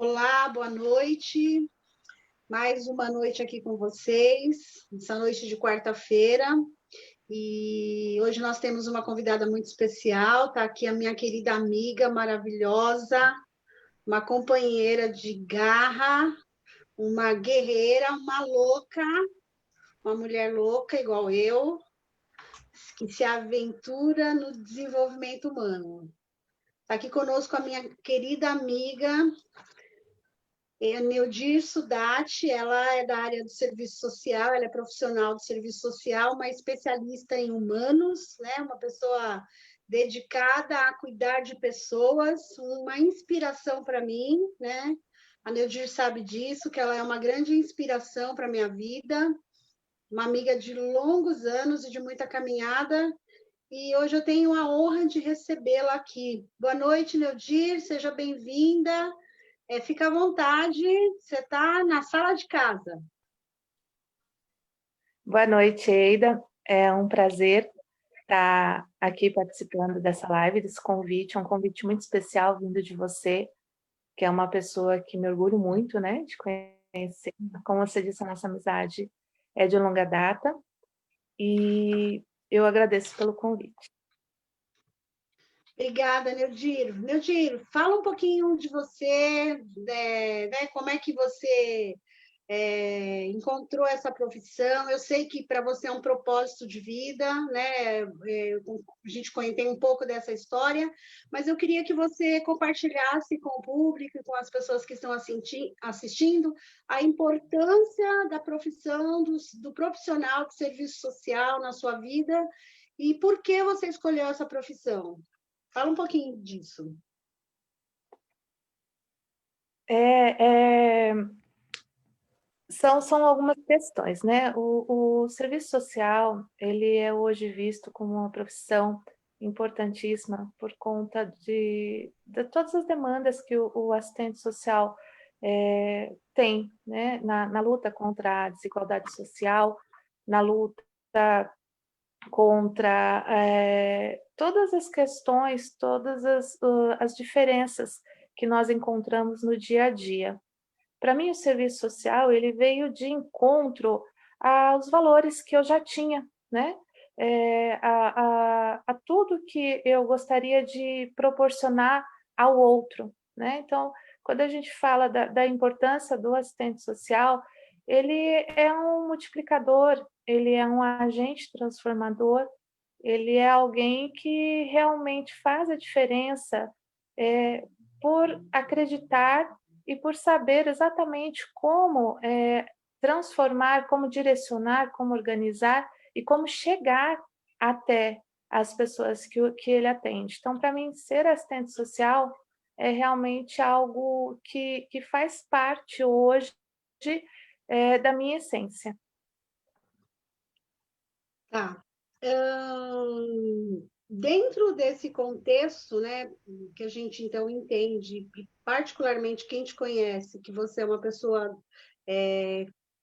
Olá, boa noite. Mais uma noite aqui com vocês, essa noite de quarta-feira. E hoje nós temos uma convidada muito especial. Está aqui a minha querida amiga maravilhosa, uma companheira de garra, uma guerreira, uma louca, uma mulher louca igual eu, que se aventura no desenvolvimento humano. Está aqui conosco a minha querida amiga Neudi Sudati, ela é da área do serviço social, ela é profissional do serviço social, uma especialista em humanos, né? Uma pessoa dedicada a cuidar de pessoas, uma inspiração para mim, né? A Neudir sabe disso, que ela é uma grande inspiração para a minha vida, uma amiga de longos anos e de muita caminhada, e hoje eu tenho a honra de recebê-la aqui. Boa noite, Neudir, seja bem-vinda. Fica à vontade, você está na sala de casa. Boa noite, Eida. É um prazer estar aqui participando dessa live, desse convite. É um convite muito especial vindo de você, que é uma pessoa que me orgulho muito, né, de conhecer. Como você disse, a nossa amizade é de longa data e eu agradeço pelo convite. Obrigada, Neudir. Neudir, fala um pouquinho de você, né, como é que você encontrou essa profissão. Eu sei que para você é um propósito de vida, né? A gente tem um pouco dessa história, mas eu queria que você compartilhasse com o público e com as pessoas que estão assistindo a importância da profissão do profissional de serviço social na sua vida e por que você escolheu essa profissão. Fala um pouquinho disso. É, é, são algumas questões, né? O serviço social, ele é hoje visto como uma profissão importantíssima por conta de todas as demandas que o assistente social tem, né? Na luta contra a desigualdade social, na luta contra todas as questões, todas as diferenças que nós encontramos no dia a dia. Para mim, o serviço social ele veio de encontro aos valores que eu já tinha, né? A tudo que eu gostaria de proporcionar ao outro, né? Então, quando a gente fala da importância do assistente social, ele é um multiplicador, ele é um agente transformador, ele é alguém que realmente faz a diferença por acreditar e por saber exatamente como transformar, como direcionar, como organizar e como chegar até as pessoas que ele atende. Então, para mim, ser assistente social é realmente algo que faz parte hoje da minha essência. Tá. Dentro desse contexto, né, que a gente então entende, e particularmente quem te conhece, que você é uma pessoa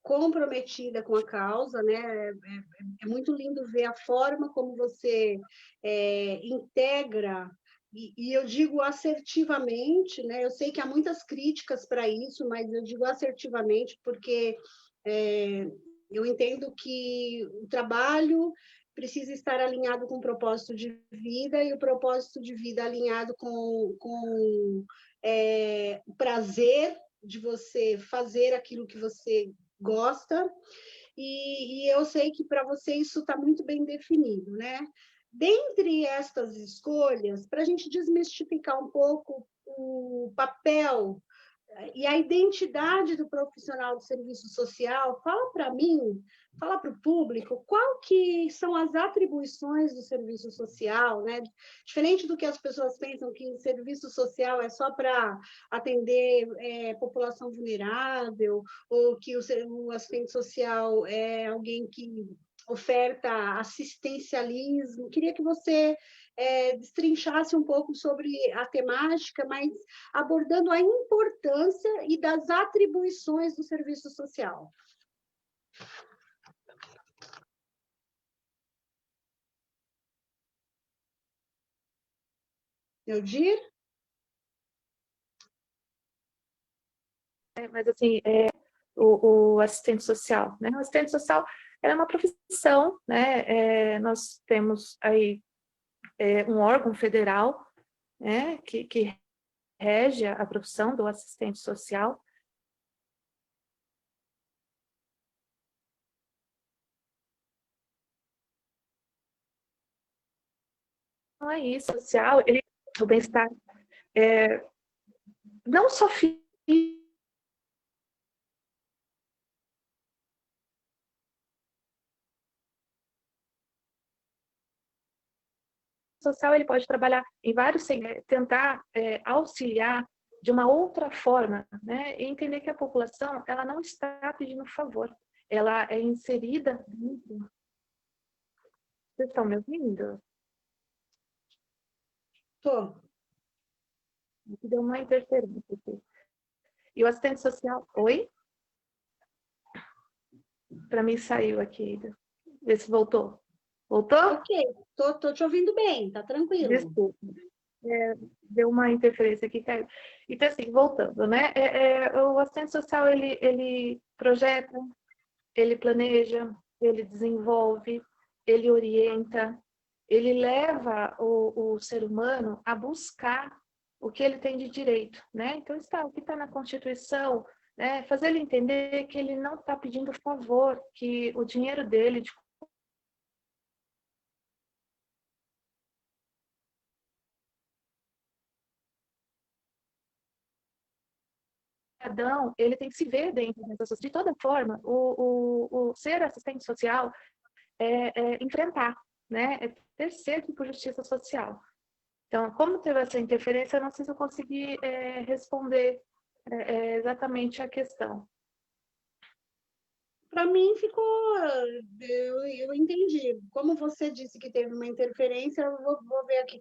comprometida com a causa, né? É muito lindo ver a forma como você integra, e eu digo assertivamente, né? Eu sei que há muitas críticas para isso, mas eu digo assertivamente porque é, eu entendo que o trabalho precisa estar alinhado com o propósito de vida e o propósito de vida alinhado com o prazer de você fazer aquilo que você gosta. E eu sei que para você isso está muito bem definido, né? Dentre estas escolhas, para a gente desmistificar um pouco o papel e a identidade do profissional de serviço social, fala para mim, fala para o público, qual que são as atribuições do serviço social, né? Diferente do que as pessoas pensam que serviço social é só para atender população vulnerável, ou que o assistente social é alguém que oferta assistencialismo. Queria que você destrinchasse um pouco sobre a temática, mas abordando a importância e das atribuições do serviço social. Eudir? Mas assim, o assistente social, né? O assistente social é uma profissão, né? Nós temos aí um órgão federal, né? Que rege a profissão do assistente social. Não é isso, social, o bem-estar não só físico, social, ele pode trabalhar em vários, tentar auxiliar de uma outra forma, né? E entender que a população, ela não está pedindo favor, ela é inserida dentro. Vocês estão me ouvindo? Tô. Deu uma interferência aqui. E o assistente social... Oi? Para mim saiu aqui. Vê se voltou. Voltou? Ok, tô te ouvindo bem, tá tranquilo. Desculpa. Deu uma interferência aqui, caiu. Então, assim, voltando, né? O assistente social, ele projeta, ele planeja, ele desenvolve, ele orienta, ele leva o ser humano a buscar o que ele tem de direito, né? Então, o que está na Constituição, né? Fazer ele entender que ele não está pedindo favor, que o dinheiro dele, de cidadão, ele tem que se ver dentro dessa sociedade. De toda forma, o ser assistente social enfrentar, né? É ter sede por justiça social. Então, como teve essa interferência, eu não sei se eu consegui responder exatamente a questão. Para mim ficou, eu entendi. Como você disse que teve uma interferência, eu vou ver aqui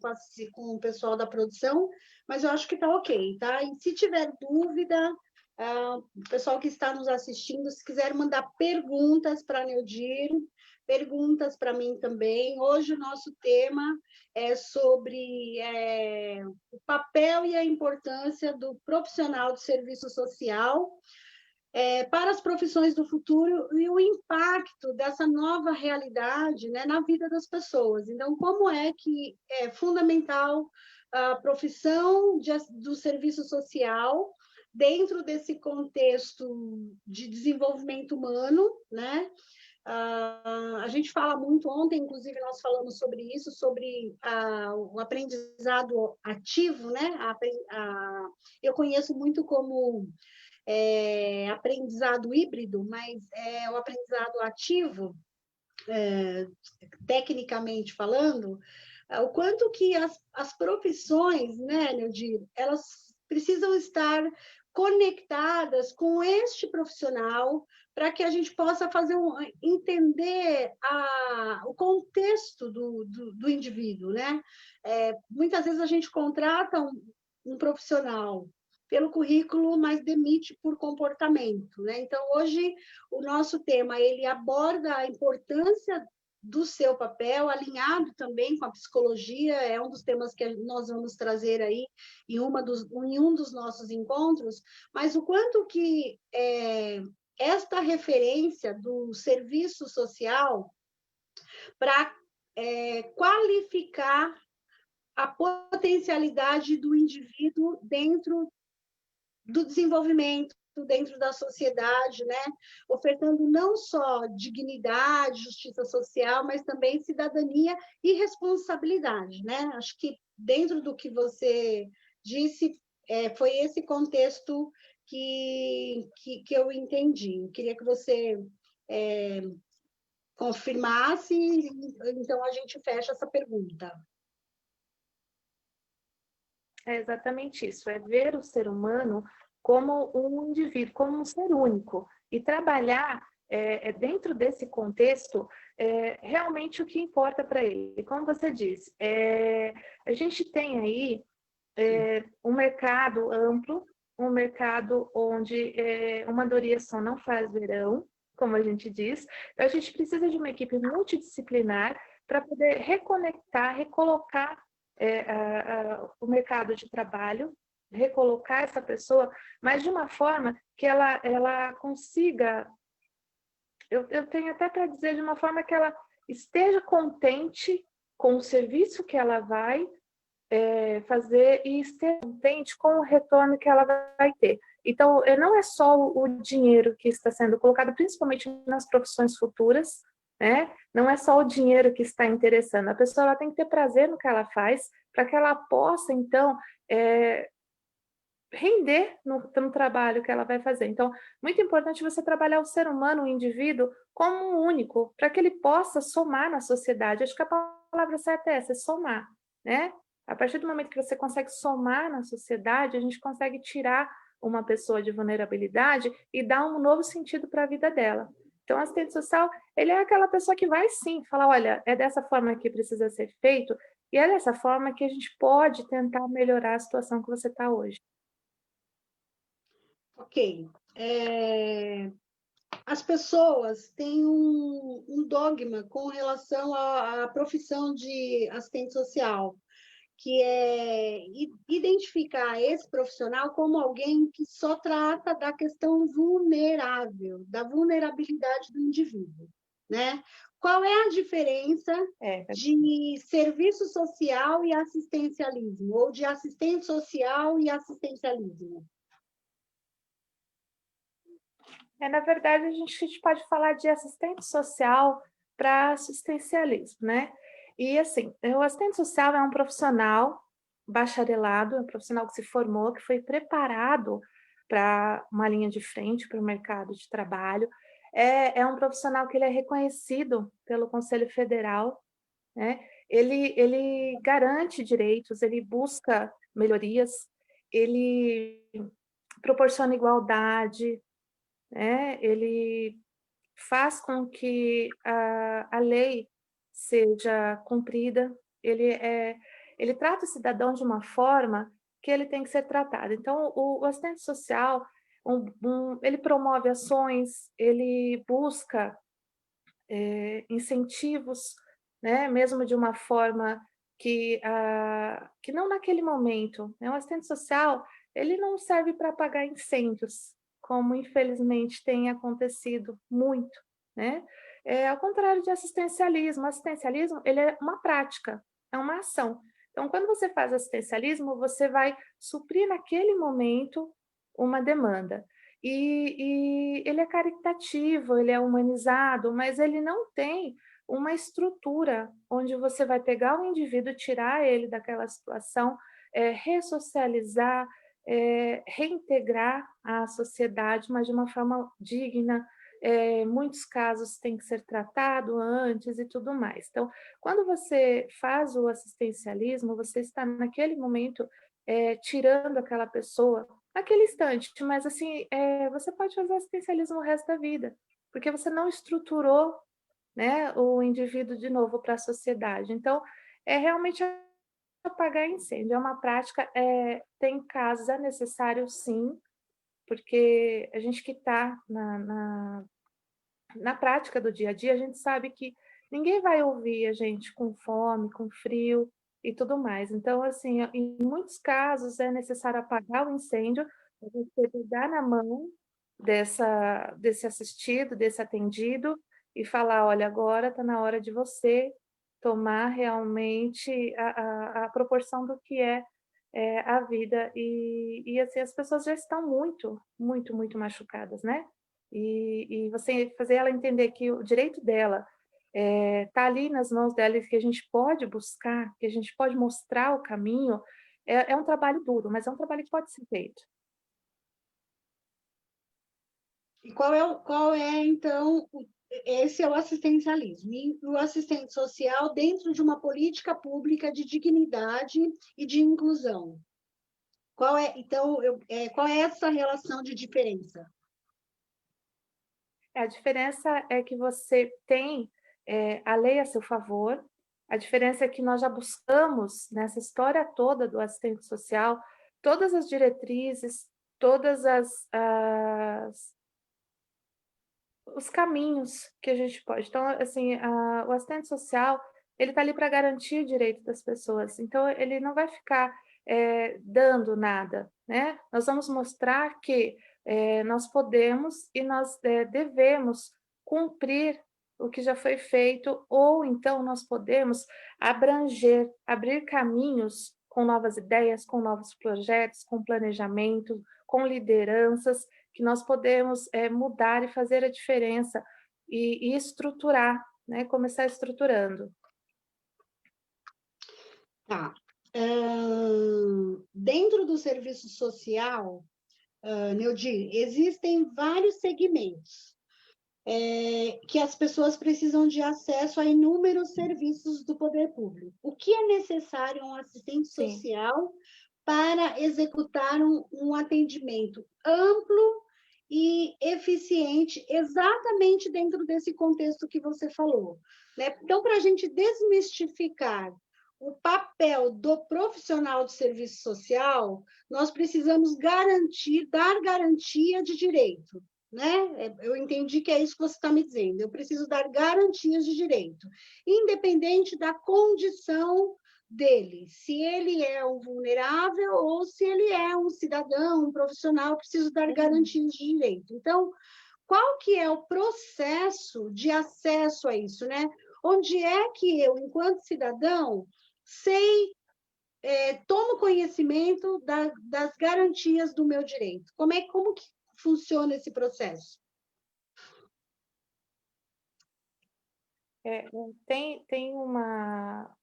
com o pessoal da produção, mas eu acho que está ok, tá? E se tiver dúvida, o pessoal que está nos assistindo, se quiser mandar perguntas para a Neodir, perguntas para mim também. Hoje o nosso tema é sobre o papel e a importância do profissional de serviço social para as profissões do futuro e o impacto dessa nova realidade, né, na vida das pessoas. Então, como é que é fundamental a profissão do serviço social dentro desse contexto de desenvolvimento humano, né? A gente fala muito, ontem, inclusive, nós falamos sobre isso, sobre o aprendizado ativo, né? Eu conheço muito como aprendizado híbrido, mas é o aprendizado ativo, tecnicamente falando, o quanto que as profissões, né, Neudir, elas precisam estar conectadas com este profissional para que a gente possa entender o contexto do indivíduo, né? Muitas vezes a gente contrata um profissional pelo currículo, mas demite por comportamento, né? Então, hoje, o nosso tema, ele aborda a importância do seu papel, alinhado também com a psicologia, é um dos temas que nós vamos trazer aí em um dos nossos encontros, mas o quanto que esta referência do serviço social para qualificar a potencialidade do indivíduo dentro do desenvolvimento dentro da sociedade, né? Ofertando não só dignidade, justiça social, mas também cidadania e responsabilidade, né? Acho que dentro do que você disse, foi esse contexto que eu entendi. Eu queria que você confirmasse, então a gente fecha essa pergunta. É exatamente isso, é ver o ser humano como um indivíduo, como um ser único, e trabalhar dentro desse contexto realmente o que importa para ele. Como você disse, a gente tem aí um mercado amplo, um mercado onde uma Doria só não faz verão, como a gente diz. Então, a gente precisa de uma equipe multidisciplinar para poder reconectar, recolocar o mercado de trabalho recolocar essa pessoa, mas de uma forma que ela consiga, eu tenho até para dizer, de uma forma que ela esteja contente com o serviço que ela vai fazer e esteja contente com o retorno que ela vai ter. Então, não é só o dinheiro que está sendo colocado, principalmente nas profissões futuras, né? Não é só o dinheiro que está interessando. A pessoa ela tem que ter prazer no que ela faz, para que ela possa, então, render no trabalho que ela vai fazer. Então, muito importante você trabalhar o ser humano, o indivíduo, como um único, para que ele possa somar na sociedade. Acho que a palavra certa é essa, é somar, né? A partir do momento que você consegue somar na sociedade, a gente consegue tirar uma pessoa de vulnerabilidade e dar um novo sentido para a vida dela. Então, o assistente social, ele é aquela pessoa que vai sim falar, olha, é dessa forma que precisa ser feito e é dessa forma que a gente pode tentar melhorar a situação que você está hoje. Ok. As pessoas têm um dogma com relação à profissão de assistente social, que é identificar esse profissional como alguém que só trata da questão vulnerável, da vulnerabilidade do indivíduo, né? Qual é a diferença de serviço social e assistencialismo, ou de assistente social e assistencialismo? Na verdade, a gente pode falar de assistente social para assistencialismo, né? E, assim, o assistente social é um profissional bacharelado, é um profissional que se formou, que foi preparado para uma linha de frente, para o mercado de trabalho. É um profissional que ele é reconhecido pelo Conselho Federal, né? Ele garante direitos, ele busca melhorias, ele proporciona igualdade, né? Ele faz com que a lei seja cumprida, ele trata o cidadão de uma forma que ele tem que ser tratado. Então, o assistente social, ele promove ações, ele busca incentivos, né, mesmo de uma forma que não naquele momento, né, o assistente social, ele não serve para apagar incêndios, como infelizmente tem acontecido muito, né. Ao contrário de assistencialismo, ele é uma prática, é uma ação. Então, quando você faz assistencialismo, você vai suprir naquele momento uma demanda. E ele é caritativo, ele é humanizado, mas ele não tem uma estrutura onde você vai pegar o indivíduo, tirar ele daquela situação, ressocializar, reintegrar à sociedade, mas de uma forma digna. Muitos casos têm que ser tratado antes e tudo mais. Então, quando você faz o assistencialismo, você está naquele momento tirando aquela pessoa naquele instante, mas assim, você pode fazer assistencialismo o resto da vida, porque você não estruturou, né, o indivíduo de novo para a sociedade. Então, é realmente apagar incêndio, é uma prática, tem casos, é necessário sim, porque a gente que está na prática do dia a dia, a gente sabe que ninguém vai ouvir a gente com fome, com frio e tudo mais. Então, assim, em muitos casos é necessário apagar o incêndio, a gente pegar na mão desse assistido, desse atendido e falar: olha, agora está na hora de você tomar realmente a proporção do que é a vida. E assim, as pessoas já estão muito, muito, muito machucadas, né? E você fazer ela entender que o direito dela tá ali nas mãos dela e que a gente pode buscar, que a gente pode mostrar o caminho, é um trabalho duro, mas é um trabalho que pode ser feito. E qual é então, esse é o assistencialismo, e o assistente social dentro de uma política pública de dignidade e de inclusão. Então, qual é essa relação de diferença? A diferença é que você tem a lei a seu favor, a diferença é que nós já buscamos, nessa história toda do assistente social, todas as diretrizes, todas os caminhos que a gente pode. Então, assim, o assistente social, ele está ali para garantir o direito das pessoas. Então, ele não vai ficar dando nada, né? Nós vamos mostrar que nós podemos e nós devemos cumprir o que já foi feito, ou então nós podemos abranger, abrir caminhos com novas ideias, com novos projetos, com planejamento, com lideranças, que nós podemos mudar e fazer a diferença e estruturar, né? Começar estruturando. Tá. Dentro do serviço social, Neudi, existem vários segmentos que as pessoas precisam de acesso a inúmeros serviços do poder público. O que é necessário a um assistente social para executar um atendimento amplo e eficiente, exatamente dentro desse contexto que você falou, né? Então, para a gente desmistificar o papel do profissional de serviço social, nós precisamos dar garantia de direito, né? Eu entendi que é isso que você está me dizendo. Eu preciso dar garantias de direito, independente da condição dele, se ele é um vulnerável ou se ele é um cidadão, um profissional, preciso dar garantias de direito. Então, qual que é o processo de acesso a isso, né? Onde é que eu, enquanto cidadão, tomo conhecimento das garantias do meu direito? Como que funciona esse processo? Tem uma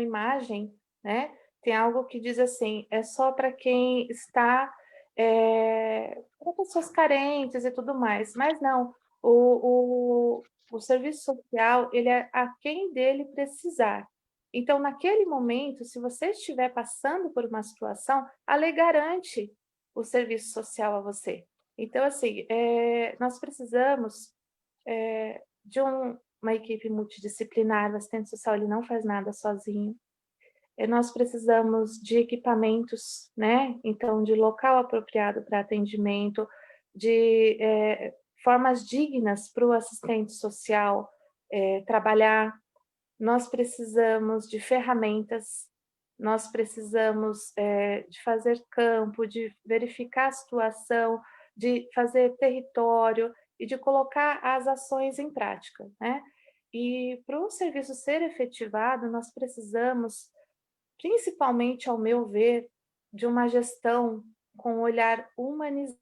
imagem, né? Tem algo que diz assim, é só para quem está, para pessoas carentes e tudo mais, mas não, o serviço social, ele é a quem dele precisar. Então, naquele momento, se você estiver passando por uma situação, a lei garante o serviço social a você. Então, assim, nós precisamos de uma equipe multidisciplinar. O assistente social, ele não faz nada sozinho. Nós precisamos de equipamentos, né? Então, de local apropriado para atendimento, de formas dignas para o assistente social trabalhar. Nós precisamos de ferramentas, nós precisamos de fazer campo, de verificar a situação, de fazer território e de colocar as ações em prática, né? E para o serviço ser efetivado, nós precisamos, principalmente, ao meu ver, de uma gestão com um olhar humanizado,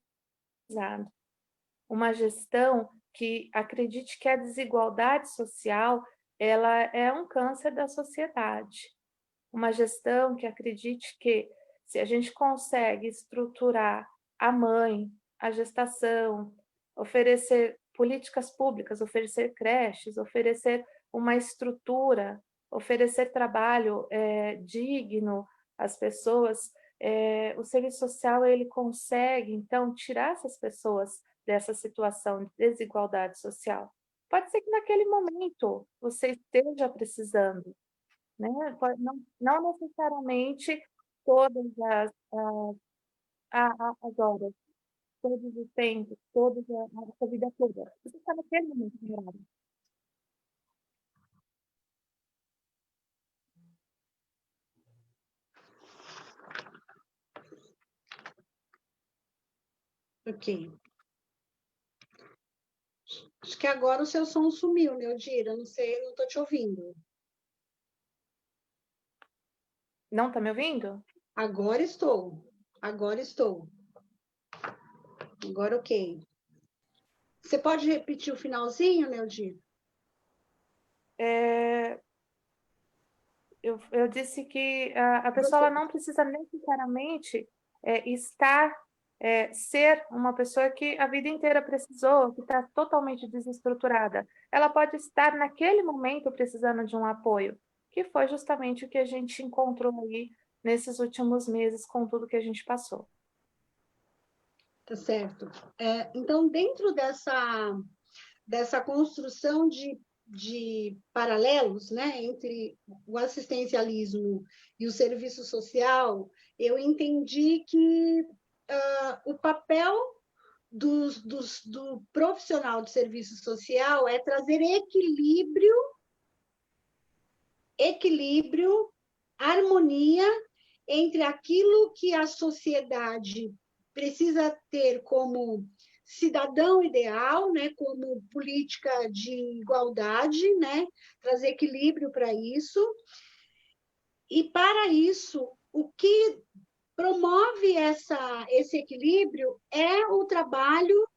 uma gestão que acredite que a desigualdade social, ela é um câncer da sociedade, uma gestão que acredite que, se a gente consegue estruturar a mãe, a gestação, oferecer políticas públicas, oferecer creches, oferecer uma estrutura, oferecer trabalho digno às pessoas, o serviço social, ele consegue, então, tirar essas pessoas dessa situação de desigualdade social. Pode ser que naquele momento você esteja precisando, né? Não necessariamente todas as horas, todos os tempos, a sua vida toda. Você está naquele momento vulnerável. Ok. Acho que agora o seu som sumiu, Neudira. Não sei, não estou te ouvindo. Não está me ouvindo? Agora estou. Agora estou. Agora ok. Você pode repetir o finalzinho, Neudira? Eu disse que a pessoa ela não precisa necessariamente ser uma pessoa que a vida inteira precisou, que está totalmente desestruturada. Ela pode estar naquele momento precisando de um apoio, que foi justamente o que a gente encontrou aí nesses últimos meses com tudo que a gente passou. Tá certo. Então, dentro dessa construção de paralelos, né, entre o assistencialismo e o serviço social, eu entendi que o papel do profissional de serviço social é trazer equilíbrio, harmonia entre aquilo que a sociedade precisa ter como cidadão ideal, né, como política de igualdade, né, trazer equilíbrio para isso. E, para isso, o que promove esse equilíbrio é o trabalho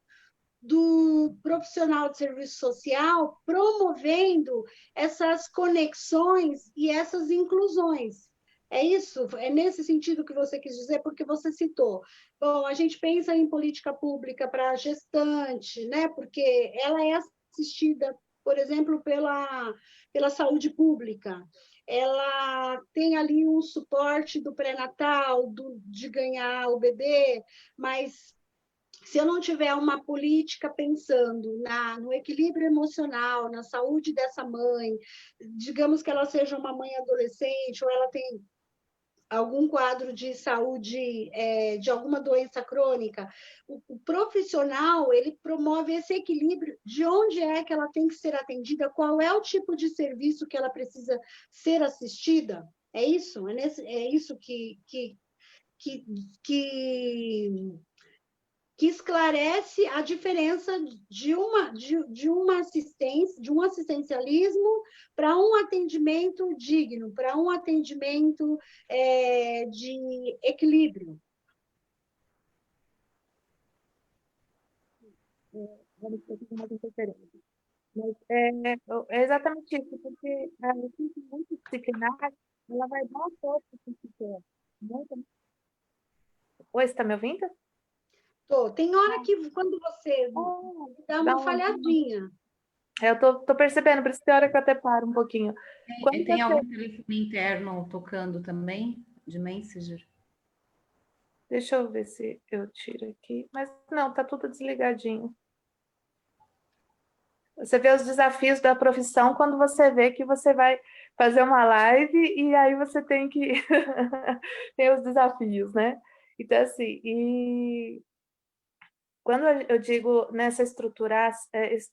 do profissional de serviço social promovendo essas conexões e essas inclusões. É isso? É nesse sentido que você quis dizer, porque você citou. Bom, a gente pensa em política pública para gestante, né? Porque ela é assistida, por exemplo, pela saúde pública. Ela tem ali um suporte do pré-natal, de ganhar o bebê, mas se eu não tiver uma política pensando no equilíbrio emocional, na saúde dessa mãe, digamos que ela seja uma mãe adolescente, ou ela tem algum quadro de saúde, de alguma doença crônica, o profissional, ele promove esse equilíbrio de onde é que ela tem que ser atendida, qual é o tipo de serviço que ela precisa ser assistida. É isso? É isso que, que que esclarece a diferença de uma assistência, de um assistencialismo para um atendimento digno, para um atendimento de equilíbrio. Mas é exatamente isso, porque a equipe multidisciplinar, ela vai dar um pouco do que quer. Oi, você está me ouvindo? Tô. Tem hora que, quando você dá Dá uma um... falhadinha. Eu tô percebendo, por isso tem hora que eu até paro um pouquinho. Tem algum telefone interno tocando também, de Messenger? Deixa eu ver se eu tiro aqui. Mas não, tá tudo desligadinho. Você vê os desafios da profissão quando você vê que você vai fazer uma live e aí você tem que tem os desafios, né? Então, assim, e quando eu digo nessa estruturar,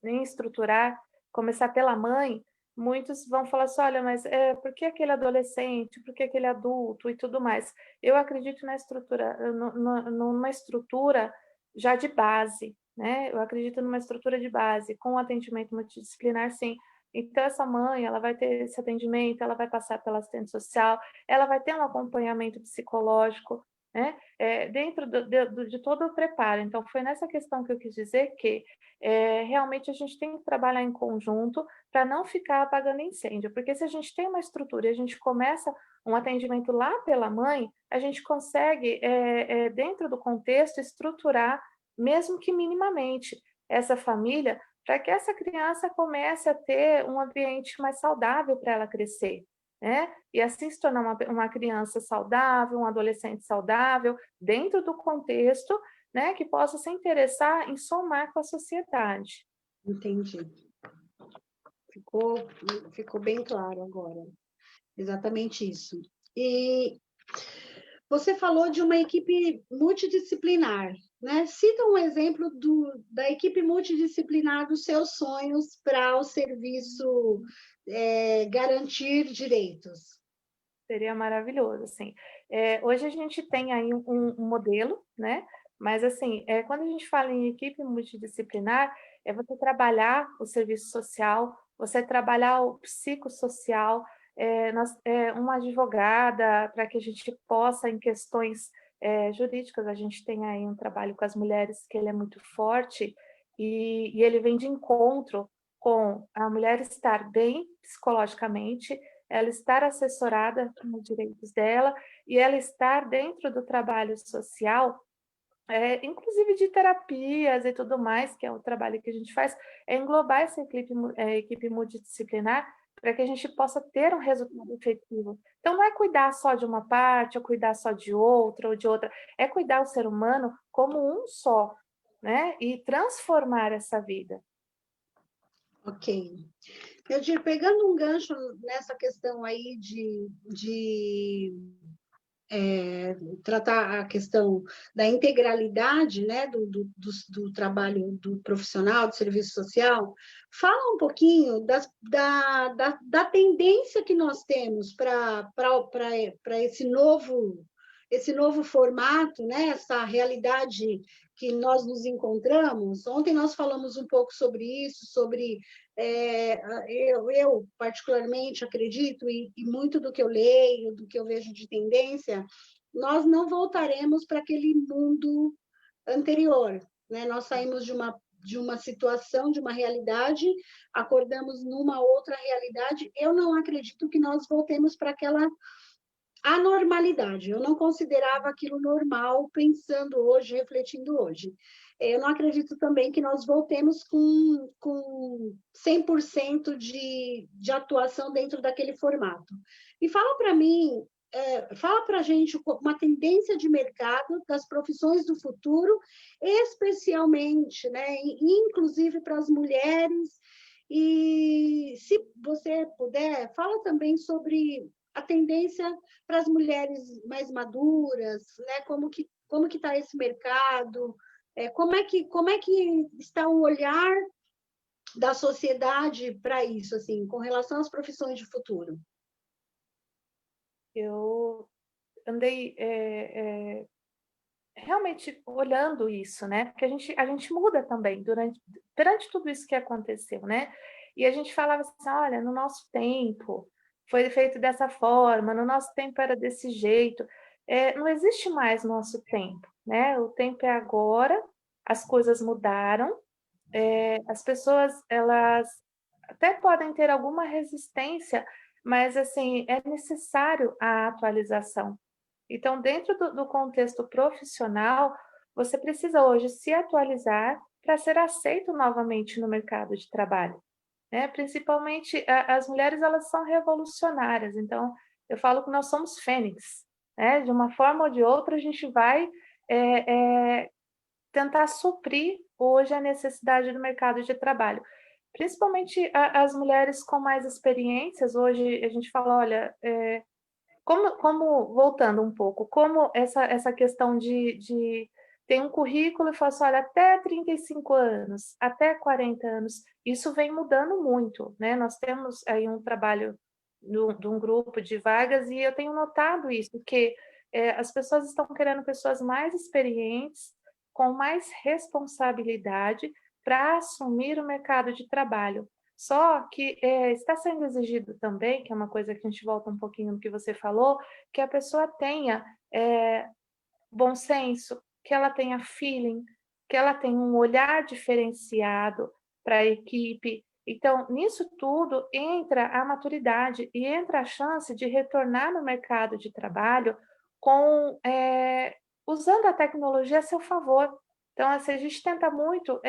em estruturar, começar pela mãe, muitos vão falar assim, olha, mas por que aquele adolescente, por que aquele adulto e tudo mais? Eu acredito na estrutura, numa estrutura já de base, né? Eu acredito numa estrutura de base, com atendimento multidisciplinar, sim. Então, essa mãe, ela vai ter esse atendimento, ela vai passar pela assistente social, ela vai ter um acompanhamento psicológico, né? Dentro de todo o preparo. Então, foi nessa questão que eu quis dizer que realmente a gente tem que trabalhar em conjunto para não ficar apagando incêndio, porque se a gente tem uma estrutura e a gente começa um atendimento lá pela mãe, a gente consegue, dentro do contexto, estruturar, mesmo que minimamente, essa família, para que essa criança comece a ter um ambiente mais saudável para ela crescer, né? E assim se tornar uma criança saudável, um adolescente saudável, dentro do contexto, né, que possa se interessar em somar com a sociedade. Entendi. Ficou bem claro agora. Exatamente isso. E você falou de uma equipe multidisciplinar, né? Cita um exemplo da equipe multidisciplinar dos seus sonhos para o serviço garantir direitos. Seria maravilhoso, assim. Hoje a gente tem aí um modelo, né? Mas, assim, quando a gente fala em equipe multidisciplinar, é você trabalhar o serviço social, você trabalhar o psicossocial, uma advogada, para que a gente possa, em questões jurídicas, a gente tem aí um trabalho com as mulheres que ele é muito forte e ele vem de encontro com a mulher estar bem psicologicamente, ela estar assessorada nos direitos dela e ela estar dentro do trabalho social, inclusive de terapias e tudo mais, que é o trabalho que a gente faz, é englobar essa equipe multidisciplinar para que a gente possa ter um resultado efetivo. Então, não é cuidar só de uma parte, ou cuidar só de outra, ou de outra, é cuidar o ser humano como um só, né? E transformar essa vida. Ok. Eu digo, pegando um gancho nessa questão aí de tratar a questão da integralidade, né, do trabalho do profissional, do serviço social, fala um pouquinho da tendência que nós temos para esse novo formato, né, essa realidade que nós nos encontramos. Ontem nós falamos um pouco sobre isso, sobre eu particularmente acredito, e muito do que eu leio, do que eu vejo de tendência, nós não voltaremos para aquele mundo anterior, né? Nós saímos de uma situação, de uma realidade, acordamos numa outra realidade. Eu não acredito que nós voltemos para aquela anormalidade. Eu não considerava aquilo normal, pensando hoje, refletindo hoje. Eu não acredito também que nós voltemos com 100% de atuação dentro daquele formato. E fala para mim, fala para a gente uma tendência de mercado das profissões do futuro, especialmente, né, inclusive para as mulheres. E se você puder, fala também sobre a tendência para as mulheres mais maduras, né? Como que está esse mercado? Como é que está o olhar da sociedade para isso, assim, com relação às profissões de futuro? Eu andei realmente olhando isso, né? Porque a gente muda também perante tudo isso que aconteceu, né? E a gente falava assim, olha, no nosso tempo foi feito dessa forma, no nosso tempo era desse jeito. Não existe mais nosso tempo, né? O tempo é agora, as coisas mudaram, as pessoas, elas até podem ter alguma resistência, mas, assim, é necessário a atualização. Então, dentro do contexto profissional, você precisa hoje se atualizar para ser aceito novamente no mercado de trabalho, né? Principalmente as mulheres, elas são revolucionárias, então eu falo que nós somos fênix, né? De uma forma ou de outra, a gente vai tentar suprir hoje a necessidade do mercado de trabalho. Principalmente as mulheres com mais experiências, hoje a gente fala, olha, voltando um pouco, como essa questão de tem um currículo e fala assim, olha, até 35 anos, até 40 anos, isso vem mudando muito, né? Nós temos aí um trabalho de um grupo de vagas e eu tenho notado isso, que as pessoas estão querendo pessoas mais experientes, com mais responsabilidade para assumir o mercado de trabalho. Só que está sendo exigido também, que é uma coisa que a gente volta um pouquinho no que você falou, que a pessoa tenha bom senso, que ela tenha feeling, que ela tenha um olhar diferenciado para a equipe. Então, nisso tudo entra a maturidade e entra a chance de retornar no mercado de trabalho com usando a tecnologia a seu favor. Então, assim, a gente tenta muito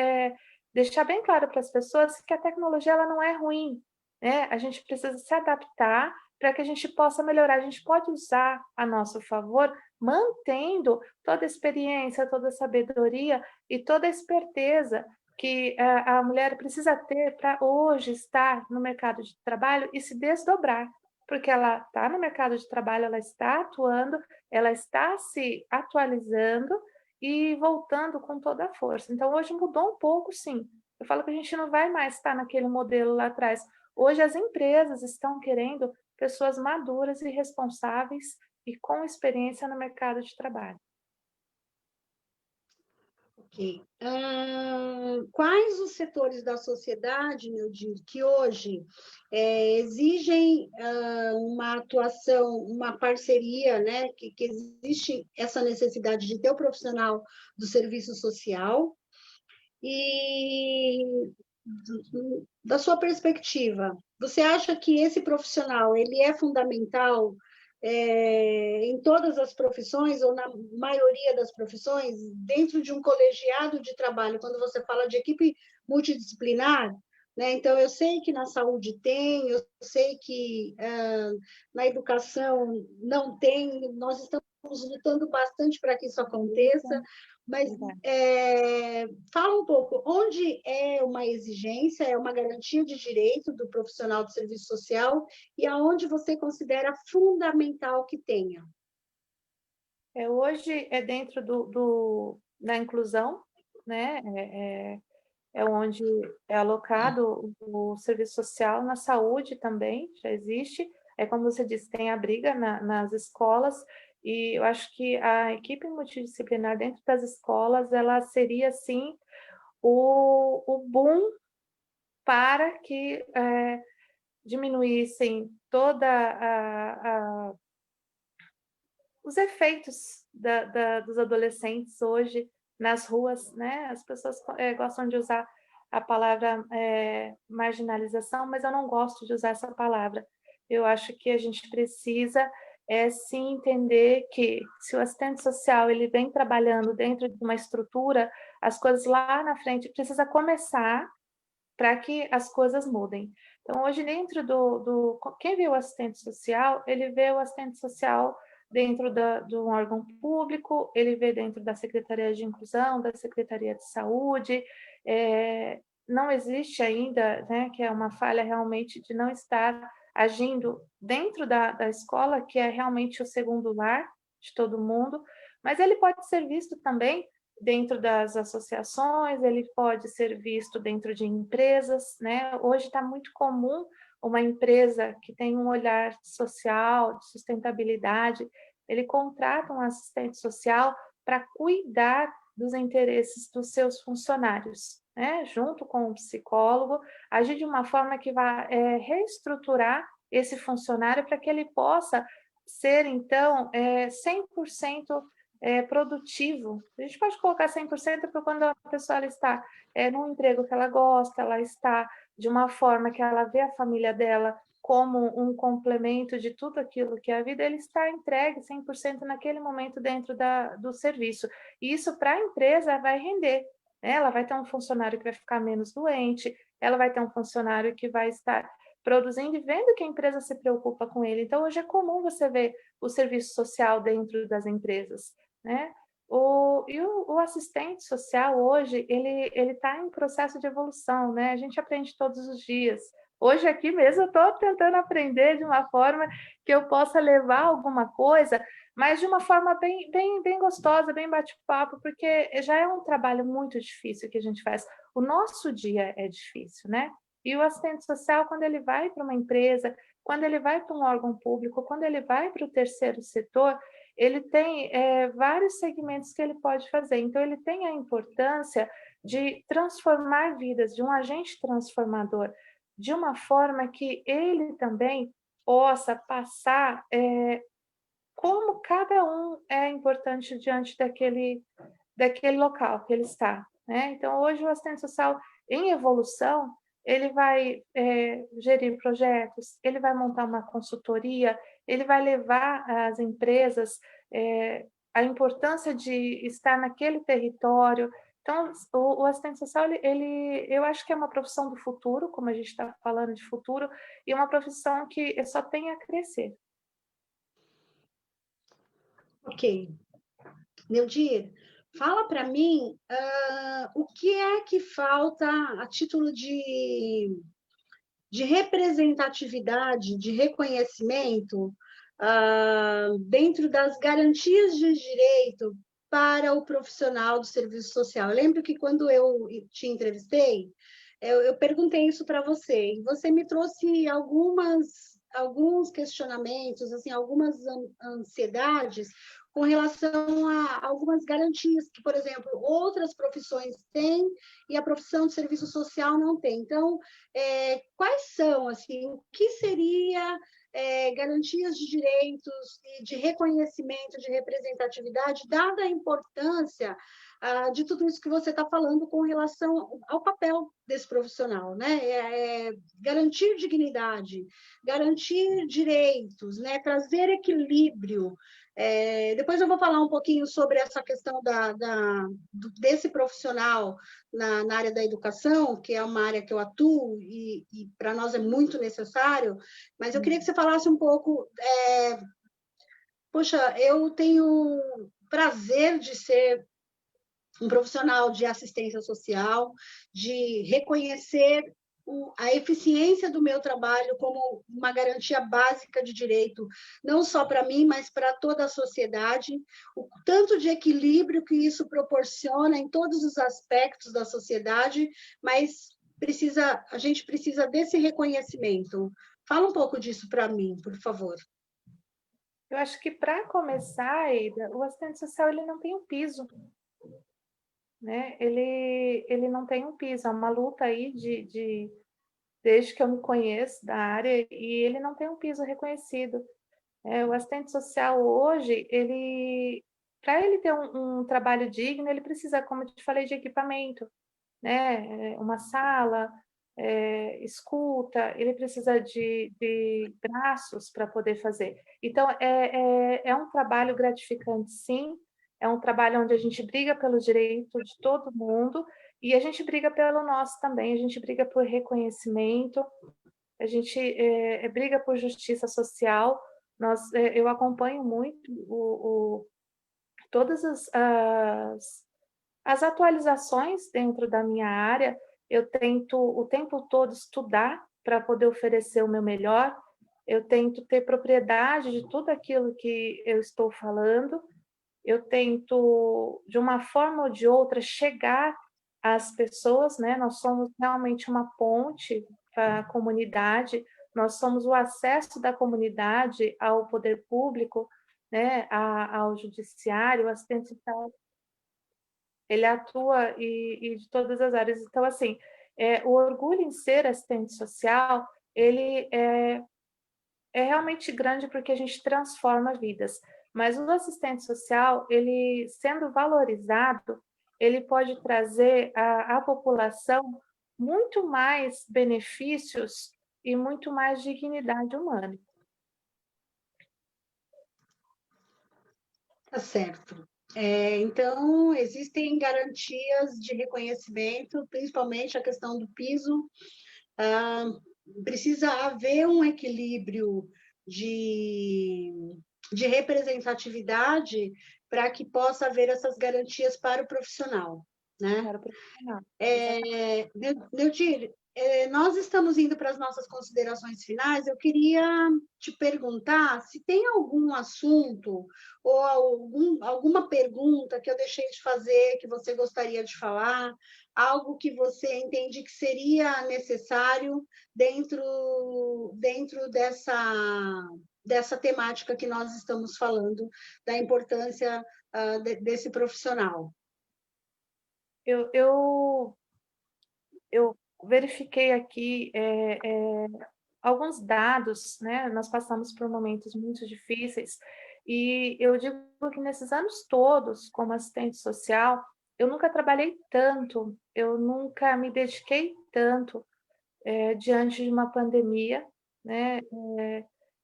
deixar bem claro para as pessoas que a tecnologia ela não é ruim, né? A gente precisa se adaptar para que a gente possa melhorar. A gente pode usar a nosso favor, mantendo toda a experiência, toda a sabedoria e toda a esperteza que a mulher precisa ter para hoje estar no mercado de trabalho e se desdobrar, porque ela está no mercado de trabalho, ela está atuando, ela está se atualizando e voltando com toda a força. Então, hoje mudou um pouco, sim. Eu falo que a gente não vai mais estar naquele modelo lá atrás. Hoje as empresas estão querendo pessoas maduras e responsáveis e com experiência no mercado de trabalho. Ok. Quais os setores da sociedade, Neudir, que hoje exigem uma atuação, uma parceria, né? Que existe essa necessidade de ter o profissional do serviço social e da sua perspectiva, você acha que esse profissional ele é fundamental em todas as profissões, ou na maioria das profissões, dentro de um colegiado de trabalho, quando você fala de equipe multidisciplinar, né? Então, eu sei que na saúde tem, eu sei que na educação não tem, nós estamos lutando bastante para que isso aconteça, mas fala um pouco, onde é uma exigência, é uma garantia de direito do profissional de serviço social e aonde você considera fundamental que tenha? Hoje é dentro da inclusão, né? É onde é alocado o serviço social. Na saúde também já existe. É como você disse, tem a briga nas escolas, e eu acho que a equipe multidisciplinar dentro das escolas, ela seria, sim, o boom para que diminuíssem os efeitos dos adolescentes hoje nas ruas, né? As pessoas gostam de usar a palavra marginalização, mas eu não gosto de usar essa palavra. Eu acho que a gente precisa sim entender que, se o assistente social ele vem trabalhando dentro de uma estrutura, as coisas lá na frente precisa começar para que as coisas mudem. Então, hoje, dentro quem vê o assistente social, ele vê o assistente social dentro de um órgão público, ele vê dentro da Secretaria de Inclusão, da Secretaria de Saúde. Não existe ainda, né, que é uma falha realmente de não estar agindo dentro da escola, que é realmente o segundo lar de todo mundo, mas ele pode ser visto também dentro das associações, ele pode ser visto dentro de empresas, né? Hoje está muito comum uma empresa que tem um olhar social, de sustentabilidade, ele contrata um assistente social para cuidar dos interesses dos seus funcionários, né? Junto com o psicólogo, agir de uma forma que vai reestruturar esse funcionário para que ele possa ser, então, 100% produtivo. A gente pode colocar 100% para quando a pessoa ela está num emprego que ela gosta, ela está de uma forma que ela vê a família dela como um complemento de tudo aquilo que é a vida, ele está entregue 100% naquele momento dentro do serviço. E isso para a empresa vai render, né? Ela vai ter um funcionário que vai ficar menos doente, ela vai ter um funcionário que vai estar produzindo e vendo que a empresa se preocupa com ele. Então, hoje é comum você ver o serviço social dentro das empresas, né? O assistente social hoje, ele está em processo de evolução, né? A gente aprende todos os dias. Hoje aqui mesmo eu estou tentando aprender de uma forma que eu possa levar alguma coisa, mas de uma forma bem gostosa, bem bate-papo, porque já é um trabalho muito difícil que a gente faz. O nosso dia é difícil, né? E o assistente social, quando ele vai para uma empresa, quando ele vai para um órgão público, quando ele vai para o terceiro setor, ele tem vários segmentos que ele pode fazer. Então, ele tem a importância de transformar vidas, de um agente transformador, de uma forma que ele também possa passar como cada um é importante diante daquele local que ele está, né? Então, hoje o assistente social em evolução, ele vai gerir projetos, ele vai montar uma consultoria, ele vai levar às empresas a importância de estar naquele território. Então, o assistente social, eu acho que é uma profissão do futuro, como a gente está falando de futuro, e uma profissão que só tem a crescer. Ok. Neudir, fala para mim o que é que falta a título de representatividade, de reconhecimento, dentro das garantias de direito para o profissional do serviço social. Eu lembro que quando eu te entrevistei, eu perguntei isso para você, e você me trouxe alguns questionamentos, assim, algumas ansiedades com relação a algumas garantias que, por exemplo, outras profissões têm e a profissão de serviço social não tem. Então, quais são, assim, o que seria garantias de direitos e de reconhecimento, de representatividade, dada a importância de tudo isso que você está falando com relação ao papel desse profissional, né? Garantir dignidade, garantir direitos, né? Trazer equilíbrio. Depois eu vou falar um pouquinho sobre essa questão desse profissional na área da educação, que é uma área que eu atuo e para nós é muito necessário, mas eu queria que você falasse um pouco. Poxa, eu tenho prazer de ser um profissional de assistência social, de reconhecer a eficiência do meu trabalho como uma garantia básica de direito, não só para mim, mas para toda a sociedade, o tanto de equilíbrio que isso proporciona em todos os aspectos da sociedade, mas a gente precisa desse reconhecimento. Fala um pouco disso para mim, por favor. Eu acho que, para começar, Eida, o assistente social ele não tem um piso, né? Ele não tem um piso, é uma luta aí desde que eu me conheço da área, e ele não tem um piso reconhecido. O assistente social hoje, para ele ter um trabalho digno, ele precisa, como eu te falei, de equipamento, né? Uma sala, escuta, ele precisa de braços para poder fazer. Então, é um trabalho gratificante, sim, é um trabalho onde a gente briga pelo direito de todo mundo, e a gente briga pelo nosso também, a gente briga por reconhecimento, a gente briga por justiça social. Eu acompanho muito todas as atualizações dentro da minha área. Eu tento o tempo todo estudar para poder oferecer o meu melhor, eu tento ter propriedade de tudo aquilo que eu estou falando, eu tento, de uma forma ou de outra, chegar às pessoas, né? Nós somos realmente uma ponte para a comunidade, nós somos o acesso da comunidade ao poder público, né? Ao judiciário, ao assistente social. Ele atua e de todas as áreas. Então, assim, o orgulho em ser assistente social, ele é realmente grande, porque a gente transforma vidas. Mas o assistente social, ele sendo valorizado, ele pode trazer à população muito mais benefícios e muito mais dignidade humana. Tá certo. Então, existem garantias de reconhecimento, principalmente a questão do piso. Precisa haver um equilíbrio de representatividade para que possa haver essas garantias para o profissional, né? Para o profissional. Neudir, nós estamos indo para as nossas considerações finais. Eu queria te perguntar se tem algum assunto ou alguma pergunta que eu deixei de fazer, que você gostaria de falar, algo que você entende que seria necessário dentro dessa temática que nós estamos falando, da importância desse profissional. Eu verifiquei aqui alguns dados, né? Nós passamos por momentos muito difíceis, e eu digo que nesses anos todos, como assistente social, eu nunca trabalhei tanto, eu nunca me dediquei tanto diante de uma pandemia, né?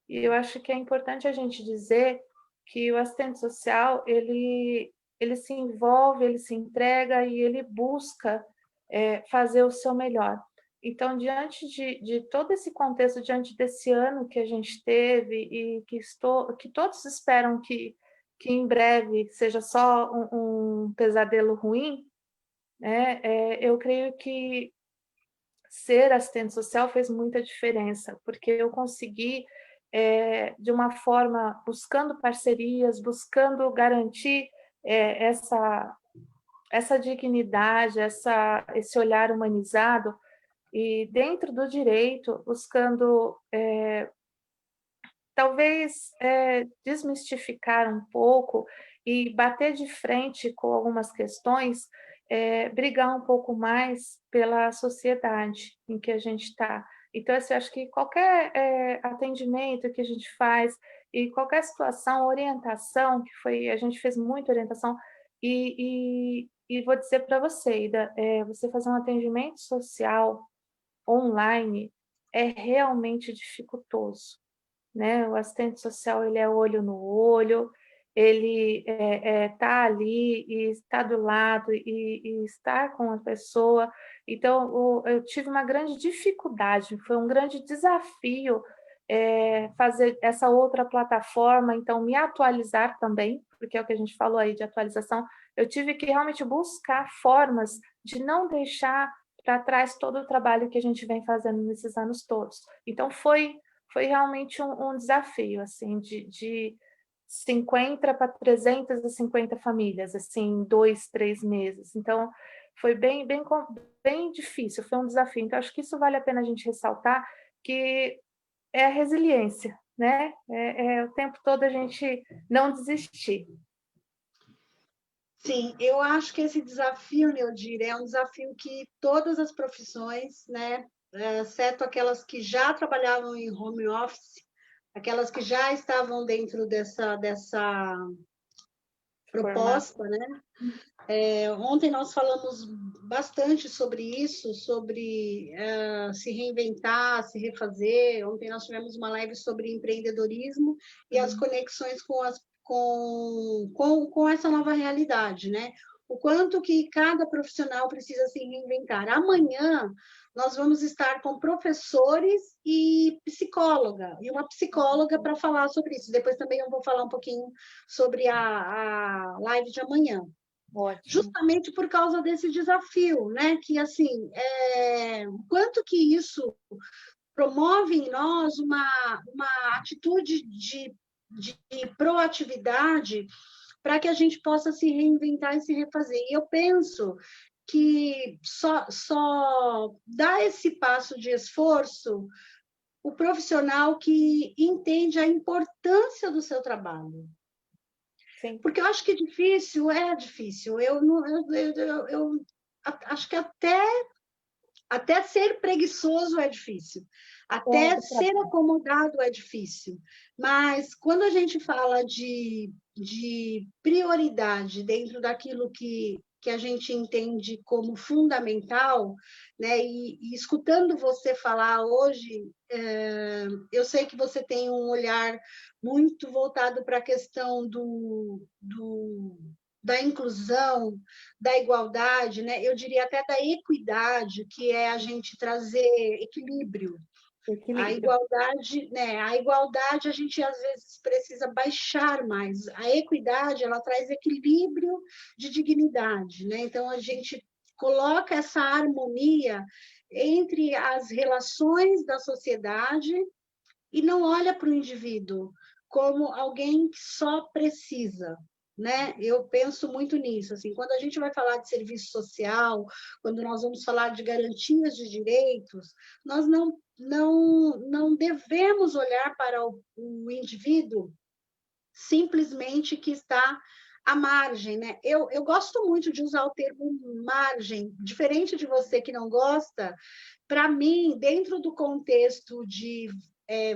E eu acho que é importante a gente dizer que o assistente social, ele se envolve, ele se entrega e ele busca fazer o seu melhor. Então, diante de todo esse contexto, diante desse ano que a gente teve e que todos esperam que em breve seja só um pesadelo ruim, né? Eu creio que ser assistente social fez muita diferença, porque eu consegui, de uma forma, buscando parcerias, buscando garantir essa dignidade, esse olhar humanizado, e dentro do direito, buscando, talvez, desmistificar um pouco e bater de frente com algumas questões, brigar um pouco mais pela sociedade em que a gente está. Então, assim, eu acho que qualquer atendimento que a gente faz e qualquer situação, orientação, a gente fez muita orientação, e vou dizer para você, Ida, você fazer um atendimento social online é realmente dificultoso, né? O assistente social, ele é olho no olho, ele tá ali e está do lado e está com a pessoa. Então, eu tive uma grande dificuldade, foi um grande desafio fazer essa outra plataforma, então me atualizar também, porque é o que a gente falou aí de atualização. Eu tive que realmente buscar formas de não deixar para trás todo o trabalho que a gente vem fazendo nesses anos todos. Então, foi realmente um desafio, assim, de 50 para 350 famílias, assim, em 2, 3 meses. Então, foi bem difícil, foi um desafio. Então, acho que isso vale a pena a gente ressaltar, que é a resiliência, né? É o tempo todo a gente não desistir. Sim, eu acho que esse desafio, Neodir, é um desafio que todas as profissões, né, exceto aquelas que já trabalhavam em home office, aquelas que já estavam dentro dessa proposta, né? Ontem nós falamos bastante sobre isso, sobre se reinventar, se refazer. Ontem nós tivemos uma live sobre empreendedorismo e as conexões com essa nova realidade, né? O quanto que cada profissional precisa se reinventar. Amanhã nós vamos estar com professores e psicóloga, e uma psicóloga para falar sobre isso. Depois também eu vou falar um pouquinho sobre a live de amanhã. Ótimo. Justamente por causa desse desafio, né? Que, assim, o quanto que isso promove em nós uma atitude de proatividade para que a gente possa se reinventar e se refazer. E eu penso que só dá esse passo de esforço o profissional que entende a importância do seu trabalho. Sim. Porque eu acho que é difícil. Eu acho que até ser preguiçoso é difícil. Até ser acomodado é difícil. Mas quando a gente fala de prioridade dentro daquilo que a gente entende como fundamental, né? E escutando você falar hoje, eu sei que você tem um olhar muito voltado para a questão da inclusão, da igualdade, né? Eu diria até da equidade, que é a gente trazer equilíbrio. A igualdade, né? A igualdade a gente às vezes precisa baixar mais. A equidade, ela traz equilíbrio de dignidade, né? Então a gente coloca essa harmonia entre as relações da sociedade e não olha para o indivíduo como alguém que só precisa, né? Eu penso muito nisso, assim, quando a gente vai falar de serviço social, quando nós vamos falar de garantias de direitos, nós não devemos olhar para o indivíduo simplesmente que está à margem, né? Eu gosto muito de usar o termo margem, diferente de você que não gosta. Para mim, dentro do contexto de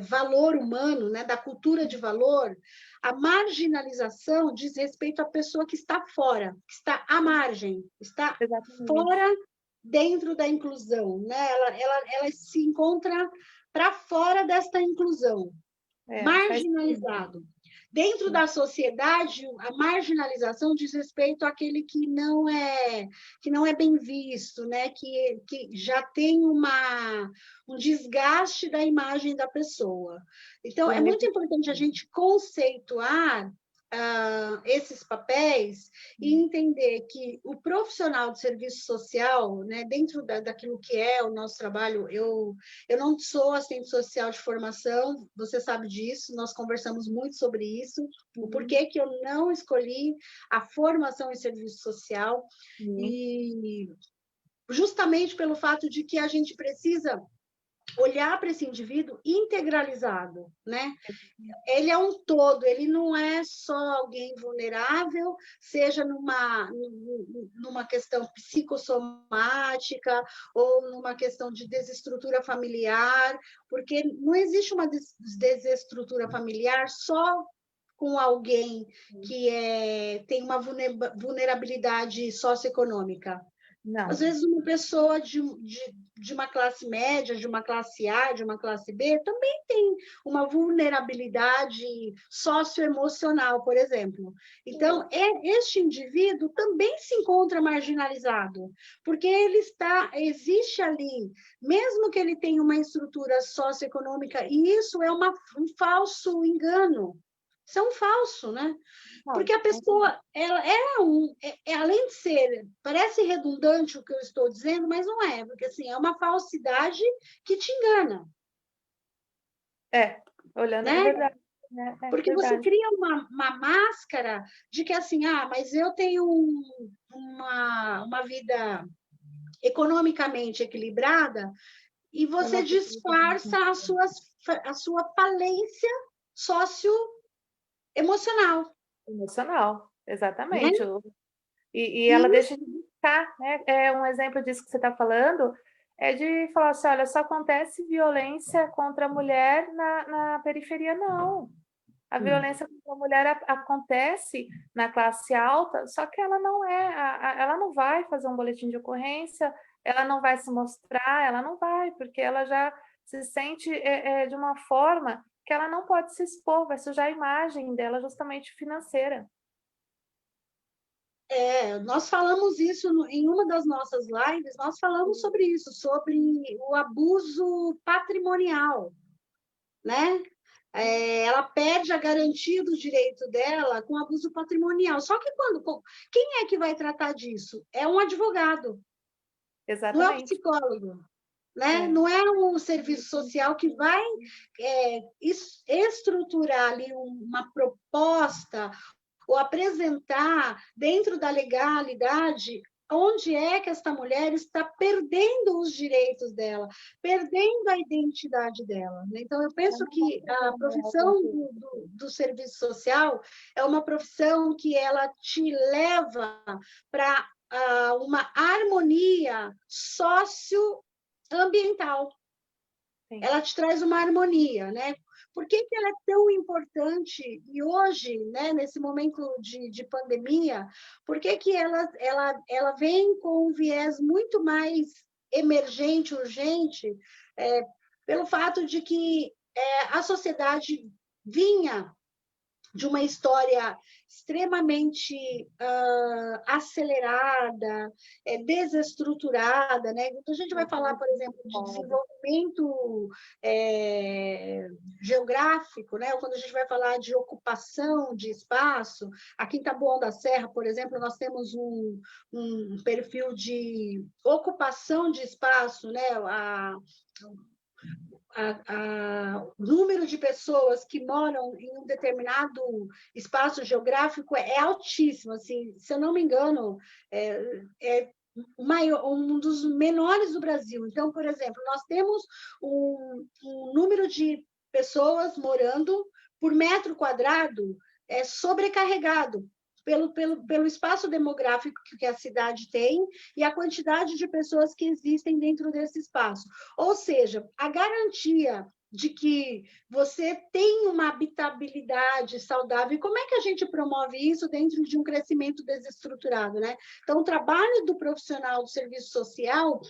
valor humano, né, da cultura de valor, a marginalização diz respeito à pessoa que está fora, que está à margem, está fora dentro da inclusão, né? Ela se encontra para fora desta inclusão, marginalizado. Dentro da sociedade, a marginalização diz respeito àquele que não é bem visto, né? que já tem um desgaste da imagem da pessoa. Então, é muito importante a gente conceituar esses papéis e entender que o profissional de serviço social, né, dentro daquilo que é o nosso trabalho, eu não sou assistente social de formação, você sabe disso, nós conversamos muito sobre isso, o porquê que eu não escolhi a formação em serviço social, e justamente pelo fato de que a gente precisa olhar para esse indivíduo integralizado, né? Ele é um todo, ele não é só alguém vulnerável, seja numa questão psicossomática ou numa questão de desestrutura familiar, porque não existe uma desestrutura familiar só com alguém que tem uma vulnerabilidade socioeconômica. Não. Às vezes, uma pessoa de uma classe média, de uma classe A, de uma classe B, também tem uma vulnerabilidade socioemocional, por exemplo. Então, este indivíduo também se encontra marginalizado, porque existe ali, mesmo que ele tenha uma estrutura socioeconômica, e isso é um falso engano, Isso é um falso, né? Porque a pessoa, além de ser, parece redundante o que eu estou dizendo, mas não é, porque assim, é uma falsidade que te engana, Olhando, é né? verdade. É Porque você verdade. cria uma máscara de que assim, mas eu tenho uma vida economicamente equilibrada, e Eu você não disfarça a sua falência socioemocional, emocional, né? exatamente. E ela E deixa de buscar, né? É um exemplo disso que você está falando, é de falar assim, olha, só acontece violência contra a mulher na periferia, não. A violência contra a mulher acontece na classe alta, só que ela não ela não vai fazer um boletim de ocorrência, ela não vai se mostrar, ela não vai, porque ela já se sente de uma forma que ela não pode se expor, vai sujar a imagem dela justamente financeira. nós falamos isso em uma das nossas lives, nós falamos sobre isso, sobre o abuso patrimonial, né? Ela perde a garantia do direito dela com abuso patrimonial. Só que quem é que vai tratar disso? É um advogado, não é um Exatamente. psicólogo, né? É. Não é um serviço social que vai estruturar ali uma proposta ou apresentar dentro da legalidade onde é que esta mulher está perdendo os direitos dela, perdendo a identidade dela. Então, eu penso que a profissão do serviço social é uma profissão que ela te leva para uma harmonia socioambiental. Sim. Ela te traz uma harmonia, né? Por que ela é tão importante? E hoje, né, nesse momento de pandemia, por que ela vem com um viés muito mais emergente, urgente, pelo fato de que a sociedade vinha de uma história extremamente acelerada, desestruturada, né? Então, a gente vai falar, por exemplo, de desenvolvimento geográfico, né? Ou quando a gente vai falar de ocupação de espaço, aqui em Taboão da Serra, por exemplo, nós temos um perfil de ocupação de espaço, né? O número de pessoas que moram em um determinado espaço geográfico é altíssimo. Assim, se eu não me engano, é um dos menores do Brasil. Então, por exemplo, nós temos um número de pessoas morando por metro quadrado sobrecarregado pelo espaço demográfico que a cidade tem e a quantidade de pessoas que existem dentro desse espaço. Ou seja, a garantia de que você tem uma habitabilidade saudável. E como é que a gente promove isso dentro de um crescimento desestruturado, né? Então, o trabalho do profissional do serviço social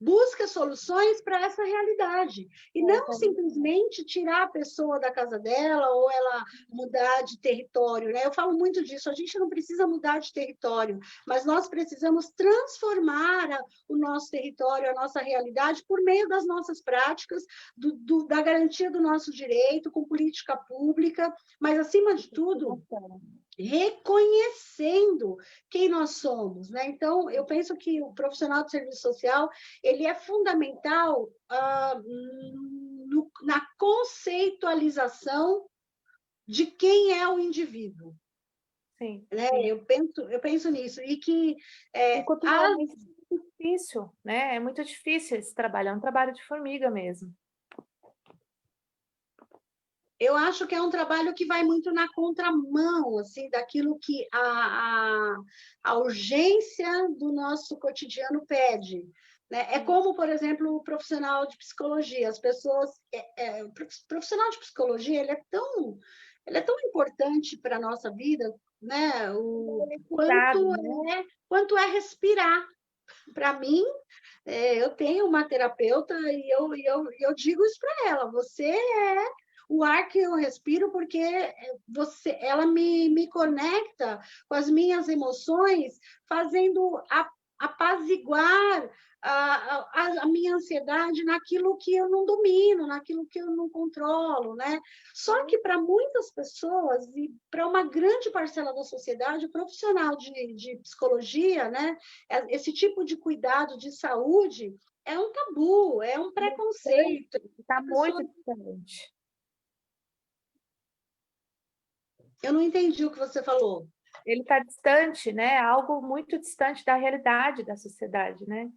busca soluções para essa realidade. E não simplesmente tirar a pessoa da casa dela ou ela mudar de território, né? Eu falo muito disso, a gente não precisa mudar de território, mas nós precisamos transformar o nosso território, a nossa realidade, por meio das nossas práticas, da garantia do nosso direito, com política pública, mas, acima de tudo, reconhecendo quem nós somos, né? Então, eu penso que o profissional de serviço social ele é fundamental na conceitualização de quem é o indivíduo. Sim, né? sim. Eu penso nisso e que E culturalmente é muito difícil, né? É muito difícil esse trabalho, é um trabalho de formiga mesmo. eu acho que é um trabalho que vai muito na contramão, assim, daquilo que a urgência do nosso cotidiano pede. Né? É como, por exemplo, o profissional de psicologia. As pessoas... o profissional de psicologia ele é tão importante para a nossa vida, né? Quanto é respirar. Para mim, eu tenho uma terapeuta e eu digo isso para ela. Você é o ar que eu respiro, porque ela me conecta com as minhas emoções, fazendo apaziguar a minha ansiedade naquilo que eu não domino, naquilo que eu não controlo, né? Só que para muitas pessoas e para uma grande parcela da sociedade, o profissional de psicologia, né? Esse tipo de cuidado de saúde é um tabu, é um preconceito. Está muito diferente. Eu não entendi o que você falou. Ele está distante, né? Algo muito distante da realidade da sociedade, né?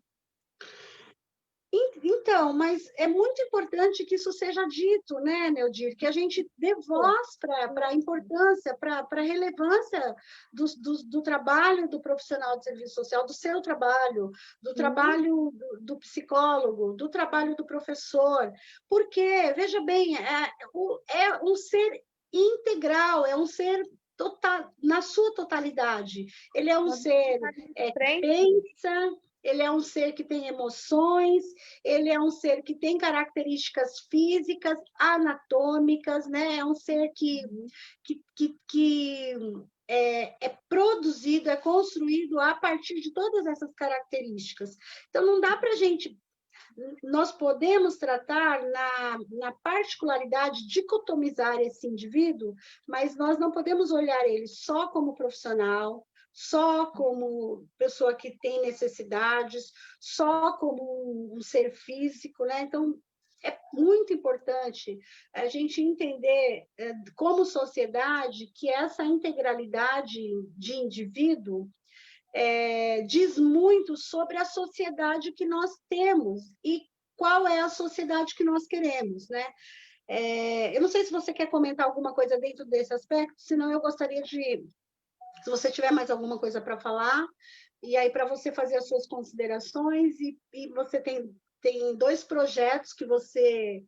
Então, mas é muito importante que isso seja dito, né, Neudir? Que a gente dê voz para a importância, para a relevância do trabalho do profissional de serviço social, do seu trabalho, do trabalho do psicólogo, do trabalho do professor. Porque, veja bem, é um ser integral, é um ser total, na sua totalidade. Ele é um ser que pensa, ele é um ser que tem emoções, ele é um ser que tem características físicas, anatômicas, né? É um ser que é produzido, é construído a partir de todas essas características. Então, não dá para a gente... Nós podemos tratar na particularidade, dicotomizar esse indivíduo, mas nós não podemos olhar ele só como profissional, só como pessoa que tem necessidades, só como um ser físico, né? Então, é muito importante a gente entender, como sociedade, que essa integralidade de indivíduo diz muito sobre a sociedade que nós temos e qual é a sociedade que nós queremos, né? Eu não sei se você quer comentar alguma coisa dentro desse aspecto, senão eu gostaria de, se você tiver mais alguma coisa para falar, e aí para você fazer as suas considerações, e você tem 2 projetos que você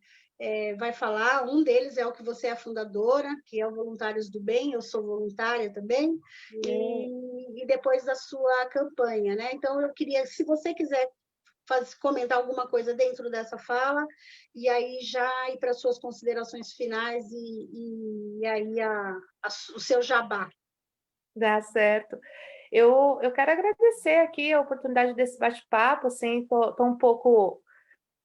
vai falar, um deles é o que você é fundadora, que é o Voluntários do Bem, eu sou voluntária também, e depois da sua campanha, né? Então, eu queria, se você quiser comentar alguma coisa dentro dessa fala, e aí já ir para as suas considerações finais e aí o seu jabá. Dá certo. Eu quero agradecer aqui a oportunidade desse bate-papo, assim, tô um pouco,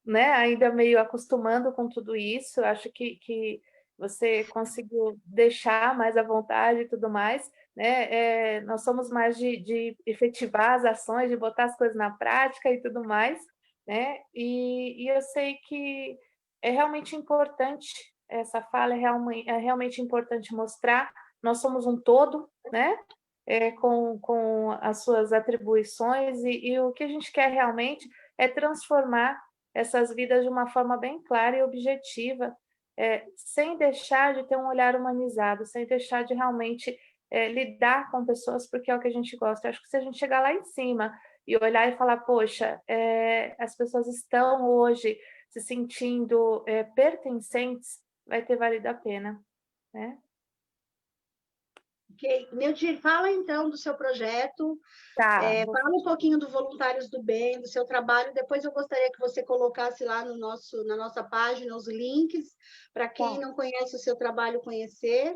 né, ainda meio acostumando com tudo isso, acho que você conseguiu deixar mais à vontade e tudo mais, né, nós somos mais de efetivar as ações, de botar as coisas na prática e tudo mais, né, e eu sei que é realmente importante, essa fala é realmente importante mostrar, nós somos um todo, né, com as suas atribuições, e o que a gente quer realmente é transformar essas vidas de uma forma bem clara e objetiva, sem deixar de ter um olhar humanizado, sem deixar de realmente lidar com pessoas, porque é o que a gente gosta. Eu acho que se a gente chegar lá em cima e olhar e falar, poxa, as pessoas estão hoje se sentindo pertencentes, vai ter valido a pena, né? Ok. Neudir, fala então do seu projeto, Tá. fala um pouquinho do Voluntários do Bem, do seu trabalho, depois eu gostaria que você colocasse lá na nossa página os links, para quem não conhece o seu trabalho conhecer,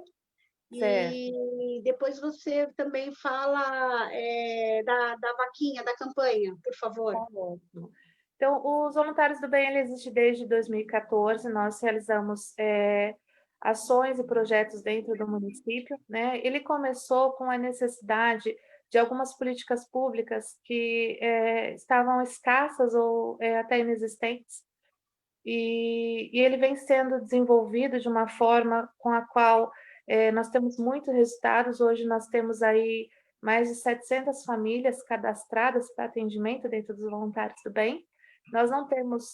Certo. e depois você também fala da vaquinha, da campanha, por favor. Tá ótimo. Então, os Voluntários do Bem, ele existe desde 2014, nós realizamos ações e projetos dentro do município, né? Ele começou com a necessidade de algumas políticas públicas que estavam escassas ou até inexistentes, e ele vem sendo desenvolvido de uma forma com a qual nós temos muitos resultados. Hoje nós temos aí mais de 700 famílias cadastradas para atendimento dentro dos Voluntários do Bem. Nós não temos,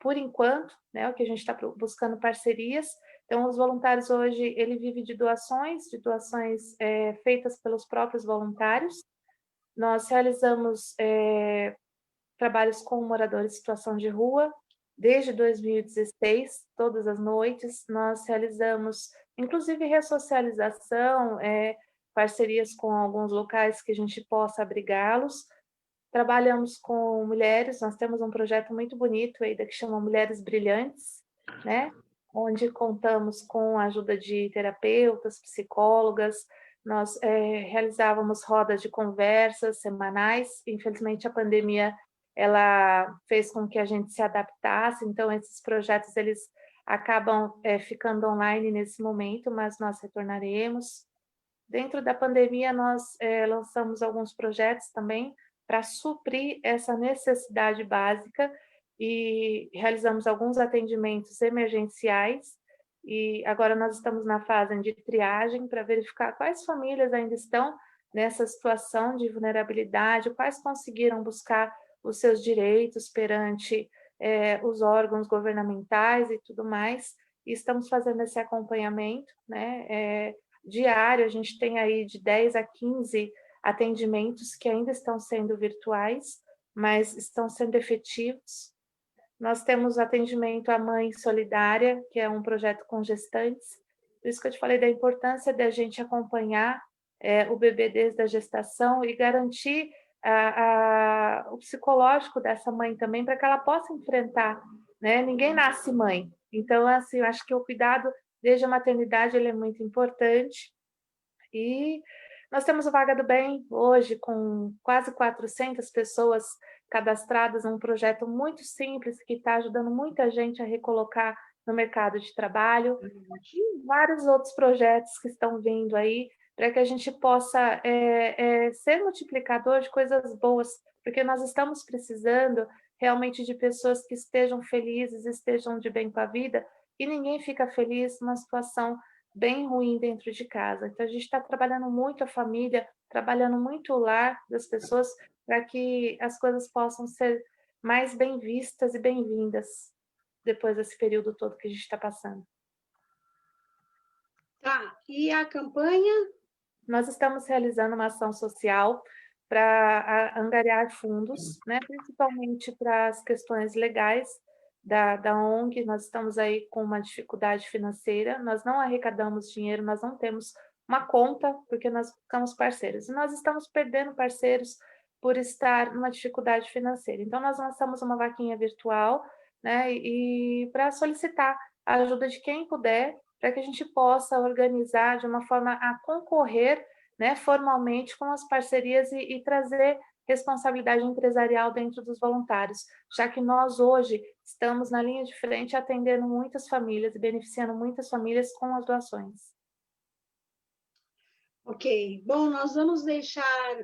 por enquanto, né, o que a gente está buscando parcerias. Então, os voluntários hoje, ele vive de doações feitas pelos próprios voluntários. Nós realizamos trabalhos com moradores em situação de rua. Desde 2016, todas as noites, nós realizamos, inclusive, ressocialização, parcerias com alguns locais que a gente possa abrigá-los. Trabalhamos com mulheres, nós temos um projeto muito bonito aí que chama Mulheres Brilhantes, né? Onde contamos com a ajuda de terapeutas, psicólogas, nós realizávamos rodas de conversas semanais. Infelizmente, a pandemia ela fez com que a gente se adaptasse, então esses projetos eles acabam ficando online nesse momento, mas nós retornaremos. Dentro da pandemia, nós lançamos alguns projetos também para suprir essa necessidade básica e realizamos alguns atendimentos emergenciais. E agora nós estamos na fase de triagem para verificar quais famílias ainda estão nessa situação de vulnerabilidade, quais conseguiram buscar os seus direitos perante os órgãos governamentais e tudo mais. E estamos fazendo esse acompanhamento, né? Diário, a gente tem aí de 10 a 15 atendimentos que ainda estão sendo virtuais, mas estão sendo efetivos. Nós temos atendimento à mãe solidária, que é um projeto com gestantes. Por isso que eu te falei da importância da gente acompanhar o bebê desde a gestação e garantir o psicológico dessa mãe também, para que ela possa enfrentar, né? Ninguém nasce mãe. Então, assim, eu acho que o cuidado desde a maternidade ele é muito importante. E nós temos o Vaga do Bem hoje, com quase 400 pessoas cadastradas, um projeto muito simples que está ajudando muita gente a recolocar no mercado de trabalho, e vários outros projetos que estão vindo aí, para que a gente possa ser multiplicador de coisas boas, porque nós estamos precisando realmente de pessoas que estejam felizes, estejam de bem com a vida, e ninguém fica feliz numa situação bem ruim dentro de casa. Então, a gente está trabalhando muito a família, trabalhando muito o lar das pessoas, para que as coisas possam ser mais bem vistas e bem-vindas depois desse período todo que a gente está passando. Tá, e a campanha? Nós estamos realizando uma ação social para angariar fundos, né, principalmente para as questões legais da ONG. Nós estamos aí com uma dificuldade financeira, nós não arrecadamos dinheiro, nós não temos uma conta, porque nós ficamos parceiros. E nós estamos perdendo parceiros por estar numa dificuldade financeira. Então, nós lançamos uma vaquinha virtual, né, e para solicitar a ajuda de quem puder, para que a gente possa organizar de uma forma a concorrer, né, formalmente com as parcerias e trazer responsabilidade empresarial dentro dos voluntários, já que nós hoje estamos na linha de frente atendendo muitas famílias e beneficiando muitas famílias com as doações. Ok. Bom, nós vamos deixar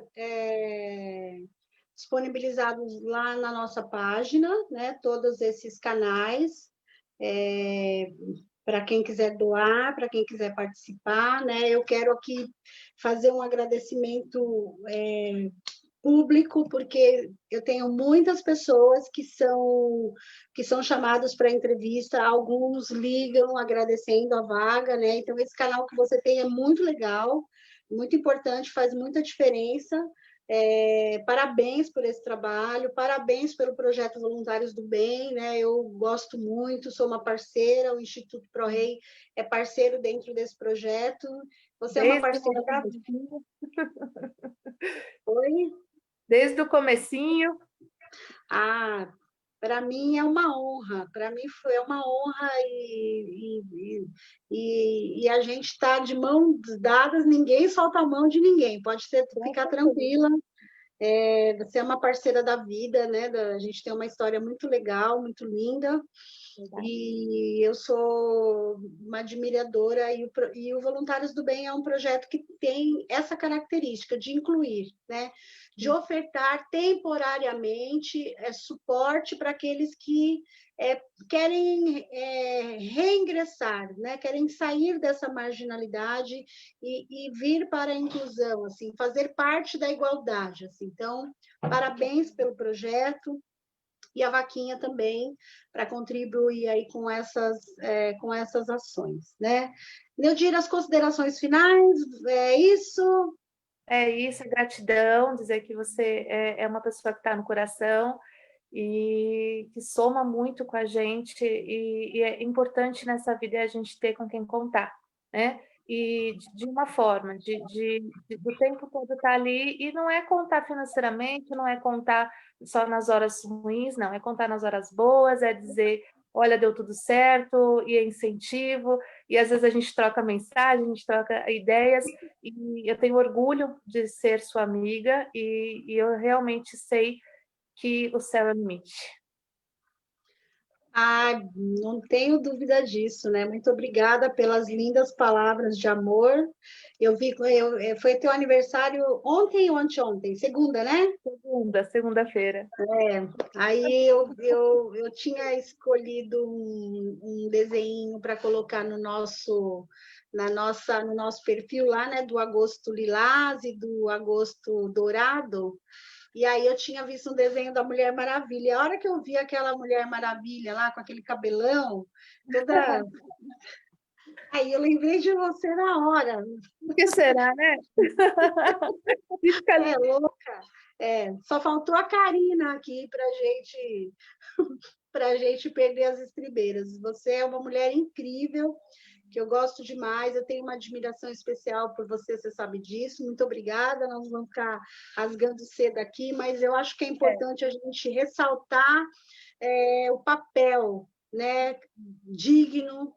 disponibilizados lá na nossa página, né, todos esses canais, para quem quiser doar, para quem quiser participar, né? Eu quero aqui fazer um agradecimento público, porque eu tenho muitas pessoas que são chamadas para entrevista, alguns ligam agradecendo a vaga, né? Então, esse canal que você tem é muito legal, muito importante, faz muita diferença. Parabéns por esse trabalho, parabéns pelo projeto Voluntários do Bem, né? Eu gosto muito, sou uma parceira, o Instituto ProRei é parceiro dentro desse projeto. Você é uma parceira da vida. Oi? Desde o comecinho. Ah, para mim é uma honra, para mim foi uma honra e a gente está de mãos dadas, ninguém solta a mão de ninguém, pode ficar tranquila. Você é uma parceira da vida, né? A gente tem uma história muito legal, muito linda. Verdade. E eu sou uma admiradora, e o Voluntários do Bem é um projeto que tem essa característica de incluir, né? De ofertar temporariamente suporte para aqueles que querem reingressar, né? Querem sair dessa marginalidade e vir para a inclusão, assim, fazer parte da igualdade. Assim. Então, parabéns pelo projeto. E a vaquinha também, para contribuir aí com essas ações, né? Neudir, as considerações finais, é isso? É isso, gratidão, dizer que você é uma pessoa que está no coração e que soma muito com a gente, e é importante nessa vida a gente ter com quem contar, né? E de uma forma, do tempo todo estar ali, e não é contar financeiramente, não é contar só nas horas ruins, não, é contar nas horas boas, é dizer, olha, deu tudo certo, e é incentivo, e às vezes a gente troca mensagem, a gente troca ideias, e eu tenho orgulho de ser sua amiga, e eu realmente sei que o céu é o limite. Ah, não tenho dúvida disso, né? Muito obrigada pelas lindas palavras de amor. Eu vi, foi teu aniversário ontem ou anteontem? Segunda, né? Segunda-feira. Aí eu tinha escolhido um desenho para colocar no nosso perfil lá, né? Do Agosto Lilás e do Agosto Dourado. E aí eu tinha visto um desenho da Mulher Maravilha. E a hora que eu vi aquela Mulher Maravilha lá com aquele cabelão, toda. Aí eu lembrei de você na hora. O que será, né? É louca. Só faltou a Karina aqui para gente perder as estribeiras. Você é uma mulher incrível, que eu gosto demais, eu tenho uma admiração especial por você, você sabe disso. Muito obrigada, nós vamos ficar rasgando cedo aqui, mas eu acho que é importante a gente ressaltar o papel, né, digno,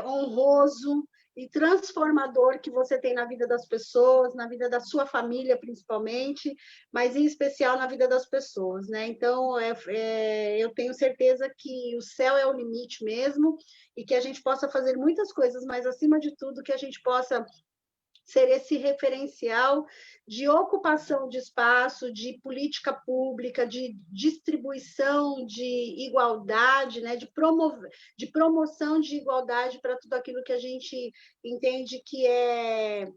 honroso e transformador que você tem na vida das pessoas, na vida da sua família, principalmente, mas em especial na vida das pessoas, né? Então, eu tenho certeza que o céu é o limite mesmo e que a gente possa fazer muitas coisas, mas, acima de tudo, que a gente possa ser esse referencial de ocupação de espaço, de política pública, de distribuição de igualdade, né, de promoção de igualdade para tudo aquilo que a gente entende que é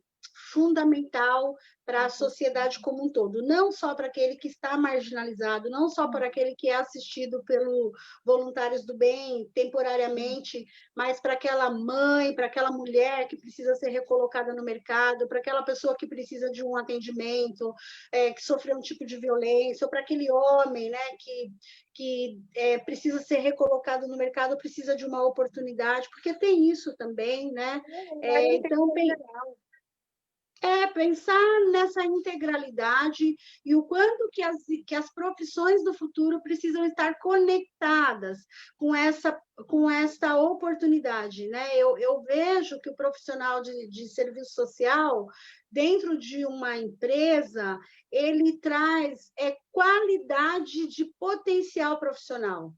fundamental para a sociedade como um todo, não só para aquele que está marginalizado, não só para aquele que é assistido pelo voluntários do bem temporariamente, mas para aquela mãe, para aquela mulher que precisa ser recolocada no mercado, para aquela pessoa que precisa de um atendimento, que sofreu um tipo de violência, ou para aquele homem, né, que precisa ser recolocado no mercado, precisa de uma oportunidade, porque tem isso também, né? Então, pensar nessa integralidade e o quanto que as profissões do futuro precisam estar conectadas com essa oportunidade, né? Eu vejo que o profissional de serviço social, dentro de uma empresa, ele traz qualidade de potencial profissional.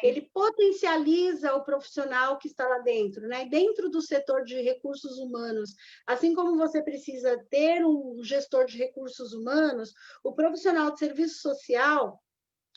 Ele potencializa o profissional que está lá dentro, né? Dentro do setor de recursos humanos, assim como você precisa ter um gestor de recursos humanos, o profissional de serviço social,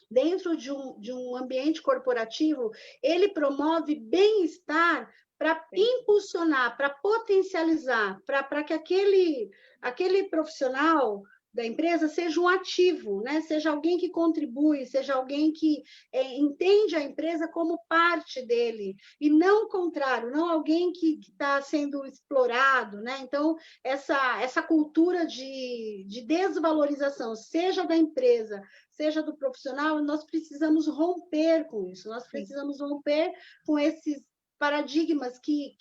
dentro de um ambiente corporativo, ele promove bem-estar para impulsionar, para potencializar, para que aquele profissional da empresa seja um ativo, né? Seja alguém que contribui, seja alguém que entende a empresa como parte dele, e não o contrário, não alguém que está sendo explorado, né? Então, essa cultura de desvalorização, seja da empresa, seja do profissional, nós precisamos romper com isso, nós precisamos romper com esses paradigmas que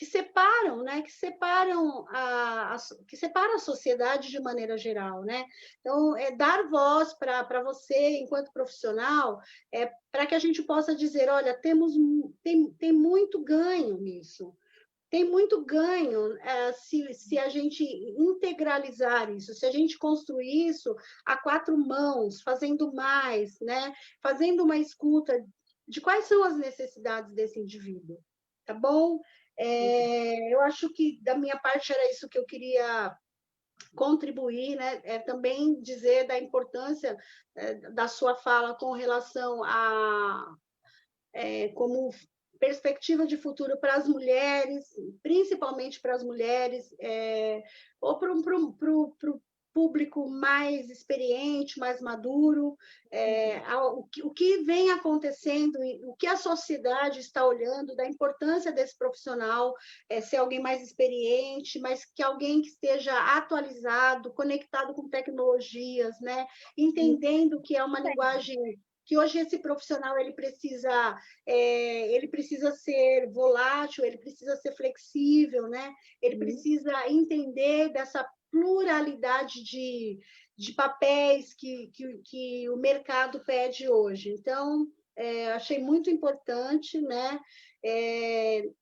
separam, né? Que separam a sociedade de maneira geral, né? Então, dar voz para você, enquanto profissional, para que a gente possa dizer, olha, tem muito ganho nisso. Tem muito ganho se a gente integralizar isso, se a gente construir isso a quatro mãos, fazendo mais, né? Fazendo uma escuta de quais são as necessidades desse indivíduo, tá bom? Eu acho que, da minha parte, era isso que eu queria contribuir, né? Também dizer da importância da sua fala com relação a como perspectiva de futuro para as mulheres, principalmente para as mulheres, ou para o público mais experiente, mais maduro, o que vem acontecendo, o que a sociedade está olhando, da importância desse profissional ser alguém mais experiente, mas que alguém que esteja atualizado, conectado com tecnologias, né? Entendendo que é uma linguagem que hoje esse profissional ele precisa ser volátil, ele precisa ser flexível, né? Ele precisa entender dessa pluralidade de papéis que o mercado pede hoje. Então, achei muito importante, né?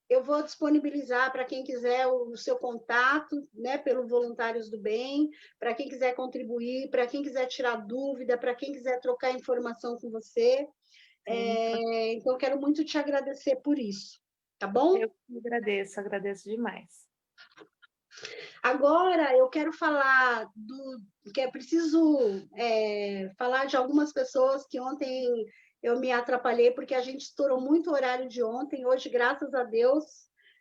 Eu vou disponibilizar para quem quiser o seu contato, né, pelo Voluntários do Bem, para quem quiser contribuir, para quem quiser tirar dúvida, para quem quiser trocar informação com você. Então, quero muito te agradecer por isso, tá bom? Eu agradeço demais. Agora, eu quero falar que é preciso falar de algumas pessoas que ontem eu me atrapalhei, porque a gente estourou muito o horário de ontem. Hoje, graças a Deus,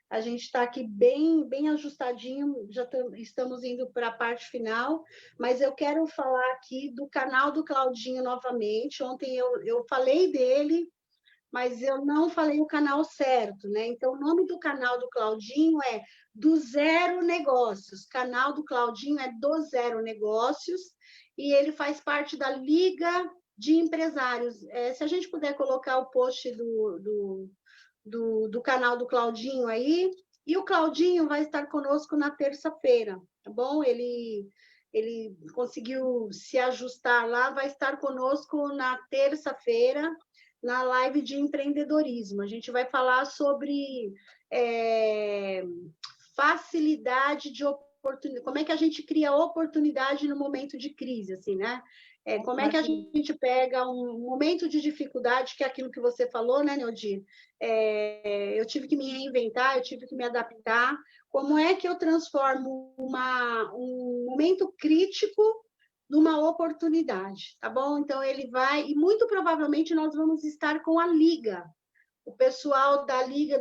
a gente está aqui bem, bem ajustadinho, já estamos indo para a parte final, mas eu quero falar aqui do canal do Claudinho novamente. Ontem eu falei dele, mas eu não falei o canal certo, né? Então, o nome do canal do Claudinho é Do Zero Negócios. O canal do Claudinho é Do Zero Negócios, e ele faz parte da Liga de Empresários. Se a gente puder colocar o post do canal do Claudinho aí, e o Claudinho vai estar conosco na terça-feira, tá bom? Ele conseguiu se ajustar lá, vai estar conosco na terça-feira, na live de empreendedorismo. A gente vai falar sobre facilidade de oportunidade, como é que a gente cria oportunidade no momento de crise, assim, né? Como é que a gente pega um momento de dificuldade, que é aquilo que você falou, né, Neodir? Eu tive que me reinventar, eu tive que me adaptar. Como é que eu transformo um momento crítico numa oportunidade, tá bom? Então, ele vai, e muito provavelmente nós vamos estar com a Liga, o pessoal da Liga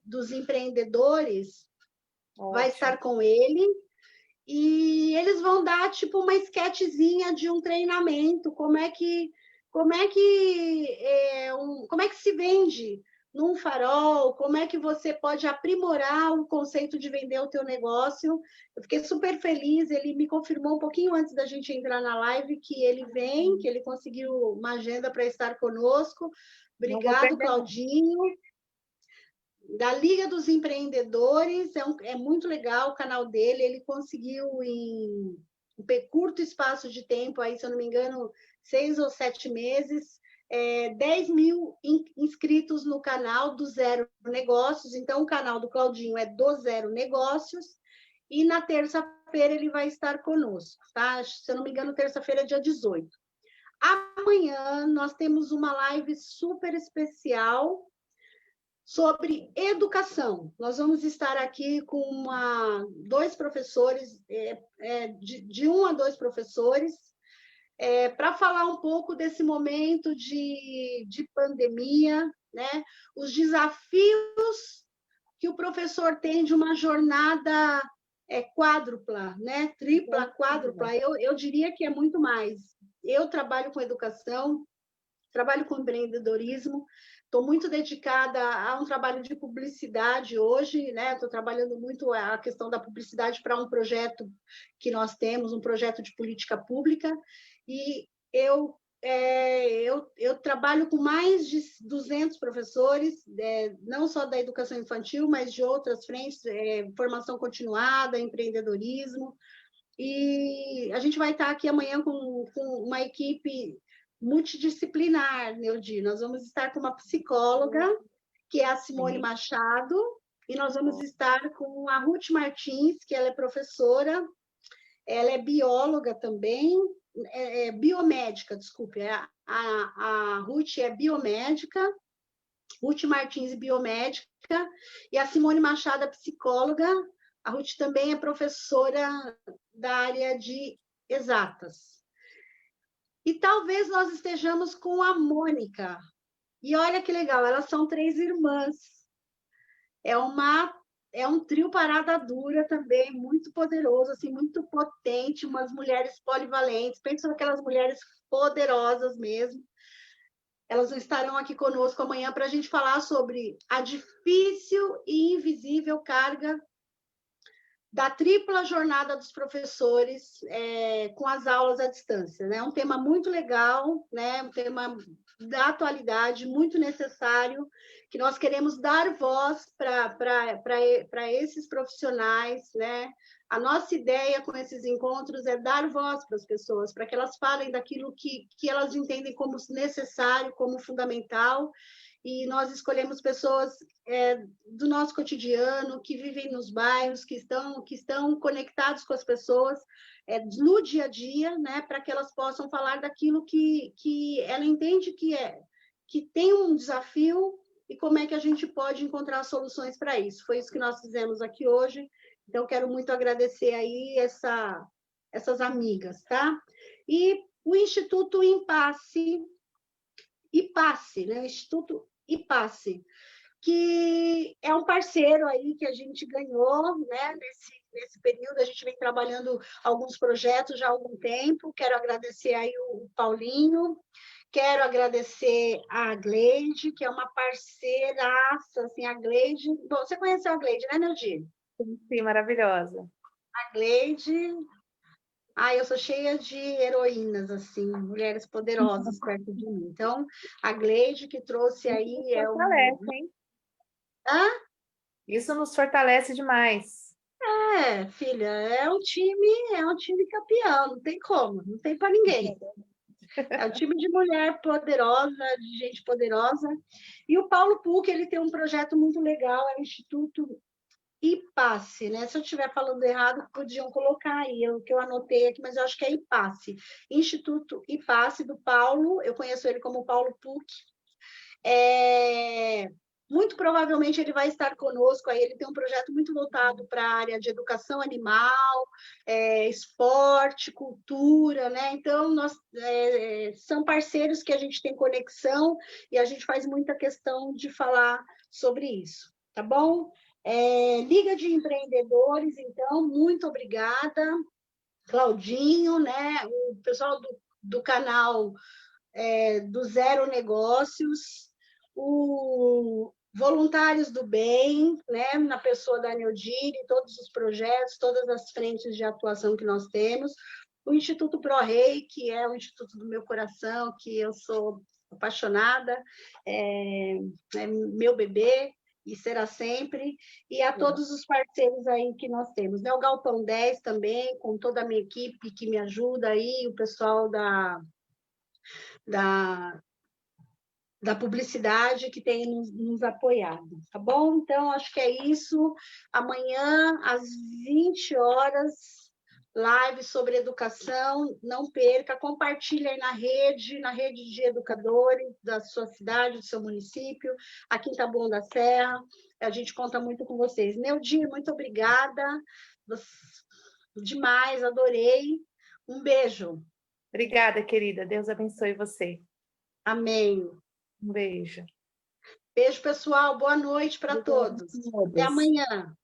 dos Empreendedores. Ótimo. Vai estar com ele, e eles vão dar tipo uma esquetezinha de um treinamento, como é que se vende num farol, como é que você pode aprimorar o conceito de vender o teu negócio. Eu fiquei super feliz, ele me confirmou um pouquinho antes da gente entrar na live que ele vem, que ele conseguiu uma agenda para estar conosco. Obrigado, Claudinho. Da Liga dos Empreendedores, é muito legal o canal dele, ele conseguiu em um curto espaço de tempo, aí, se eu não me engano, 6 ou 7 meses, 10 mil inscritos no canal do Zero Negócios. Então, o canal do Claudinho é do Zero Negócios, e na terça-feira ele vai estar conosco, tá? Se eu não me engano, terça-feira é dia 18. Amanhã nós temos uma live super especial sobre educação. Nós vamos estar aqui com dois professores, de 1 a 2 professores, para falar um pouco desse momento de pandemia, né? Os desafios que o professor tem de uma jornada quádrupla, né? Tripla, quádrupla, eu diria que é muito mais. Eu trabalho com educação, trabalho com empreendedorismo, estou muito dedicada a um trabalho de publicidade hoje, né? Estou trabalhando muito a questão da publicidade para um projeto que nós temos, um projeto de política pública, e eu trabalho com mais de 200 professores, não só da educação infantil, mas de outras frentes, formação continuada, empreendedorismo, e a gente vai estar aqui amanhã com uma equipe multidisciplinar, Neudi. Nós vamos estar com uma psicóloga, que é a Simone Machado, e nós vamos estar com a Ruth Martins, que ela é professora, ela é bióloga também, biomédica, desculpe, a Ruth é biomédica, Ruth Martins biomédica, e a Simone Machado é psicóloga. A Ruth também é professora da área de exatas. E talvez nós estejamos com a Mônica. E olha que legal, elas são 3 irmãs. É um trio parada dura também, muito poderoso, assim, muito potente, umas mulheres polivalentes. Pensa naquelas mulheres poderosas mesmo. Elas estarão aqui conosco amanhã para a gente falar sobre a difícil e invisível carga da tripla jornada dos professores com as aulas à distância, né? É um tema muito legal, né? Um tema da atualidade, muito necessário, que nós queremos dar voz para esses profissionais, né? A nossa ideia com esses encontros é dar voz para as pessoas, para que elas falem daquilo que elas entendem como necessário, como fundamental, e nós escolhemos pessoas do nosso cotidiano, que vivem nos bairros, que estão conectados com as pessoas no dia a dia, né, para que elas possam falar daquilo que ela entende que tem um desafio e como é que a gente pode encontrar soluções para isso. Foi isso que nós fizemos aqui hoje. Então, quero muito agradecer aí essas amigas, tá? E o Instituto IPASSE, né? O Instituto IPASSE, que é um parceiro aí que a gente ganhou, né? Nesse período, a gente vem trabalhando alguns projetos já há algum tempo. Quero agradecer aí o Paulinho, quero agradecer a Gleide, que é uma parceiraça, assim, a Gleide. Bom, você conheceu a Gleide, né, Neldir? Sim, maravilhosa. A Gleide. Eu sou cheia de heroínas, assim, mulheres poderosas perto de mim. Então, a Gleide que trouxe aí é um... Fortalece, hein? Hã? Isso nos fortalece demais. Filha, é um time campeão, não tem como, não tem para ninguém. É um time de mulher poderosa, de gente poderosa. E o Paulo Puc, ele tem um projeto muito legal, é o Instituto IPASSE, né? Se eu estiver falando errado, podiam colocar aí, o que eu anotei aqui, mas eu acho que é IPASSE. Instituto IPASSE do Paulo, eu conheço ele como Paulo Puc. Muito provavelmente ele vai estar conosco aí, ele tem um projeto muito voltado para a área de educação animal, esporte, cultura, né? Então, são parceiros que a gente tem conexão e a gente faz muita questão de falar sobre isso, tá bom? Liga de Empreendedores, então, muito obrigada. Claudinho, né? O pessoal do canal do Zero Negócios, o Voluntários do Bem, né? Na pessoa da Neodire, todos os projetos, todas as frentes de atuação que nós temos, o Instituto ProRei, que é o instituto do meu coração, que eu sou apaixonada, é meu bebê, e será sempre, e a todos os parceiros aí que nós temos, né? O Galpão 10 também, com toda a minha equipe que me ajuda aí, o pessoal da publicidade que tem nos apoiado, tá bom? Então, acho que é isso. Amanhã, às 20 horas, live sobre educação, não perca, compartilhe aí na rede de educadores da sua cidade, do seu município, aqui em Taboão da Serra, a gente conta muito com vocês. Neudi, muito obrigada, demais, adorei, um beijo. Obrigada, querida, Deus abençoe você. Amém. Um beijo. Beijo, pessoal, boa noite para todos. Até amanhã.